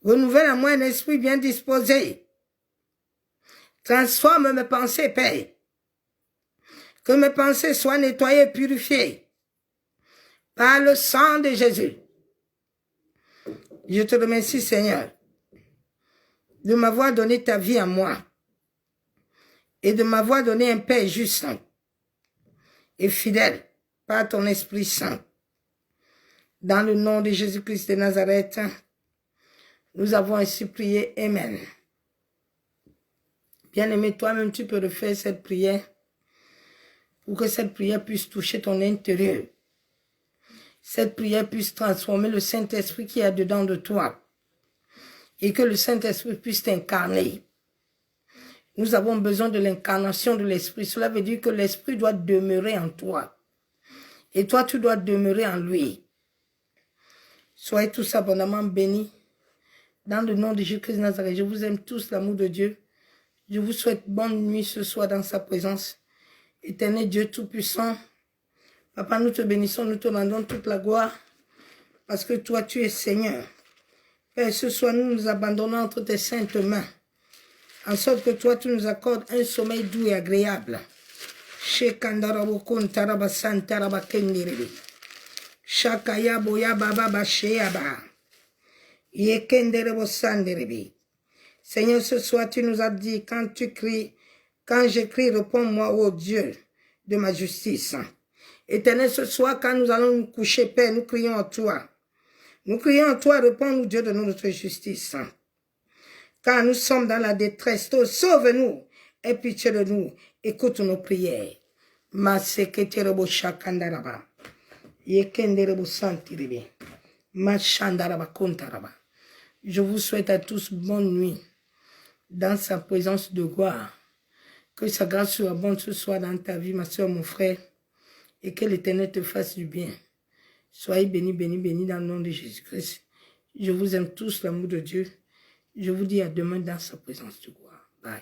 Renouvelle à moi un esprit bien disposé. Transforme mes pensées, Père. Que mes pensées soient nettoyées et purifiées par le sang de Jésus. Je te remercie, Seigneur, de m'avoir donné ta vie à moi et de m'avoir donné un Père juste et fidèle par ton Esprit Saint. Dans le nom de Jésus-Christ de Nazareth, nous avons ainsi prié. Amen. Bien-aimé, toi-même, tu peux refaire cette prière pour que cette prière puisse toucher ton intérieur. Cette prière puisse transformer le Saint-Esprit qui est dedans de toi et que le Saint-Esprit puisse t'incarner. Nous avons besoin de l'incarnation de l'Esprit. Cela veut dire que l'Esprit doit demeurer en toi et toi, tu dois demeurer en lui. Soyez tous abondamment bénis. Dans le nom de Jésus-Christ de Nazareth, je vous aime tous, l'amour de Dieu. Je vous souhaite bonne nuit ce soir dans sa présence. Éternel Dieu Tout-Puissant, Papa, nous te bénissons, nous te rendons toute la gloire, parce que toi, tu es Seigneur. Père, ce soir, nous nous abandonnons entre tes saintes mains, en sorte que toi, tu nous accordes un sommeil doux et agréable. Shekandarabokon tarabasan tarabakendirebe. Shakaya boya baba basheaba. Yekenderebo sanderebe. Seigneur, ce soir, tu nous as dit, quand j'écris, réponds-moi, ô Dieu, de ma justice. Éternel, ce soir, quand nous allons nous coucher, Père, nous crions à toi. Nous crions à toi, réponds-nous, Dieu, de notre justice. Quand nous sommes dans la détresse, sauve-nous, aie pitié de nous, écoute nos prières. Maseketerebo shakandaraba. Yekenderebo santiribe. Machandaraba kontaraba. Je vous souhaite à tous bonne nuit dans sa présence de gloire. Que sa grâce soit bonne ce soir dans ta vie, ma soeur, mon frère, et que l'Éternel te fasse du bien. Soyez bénis, bénis, bénis dans le nom de Jésus-Christ. Je vous aime tous, l'amour de Dieu. Je vous dis à demain dans sa présence de gloire. Bye.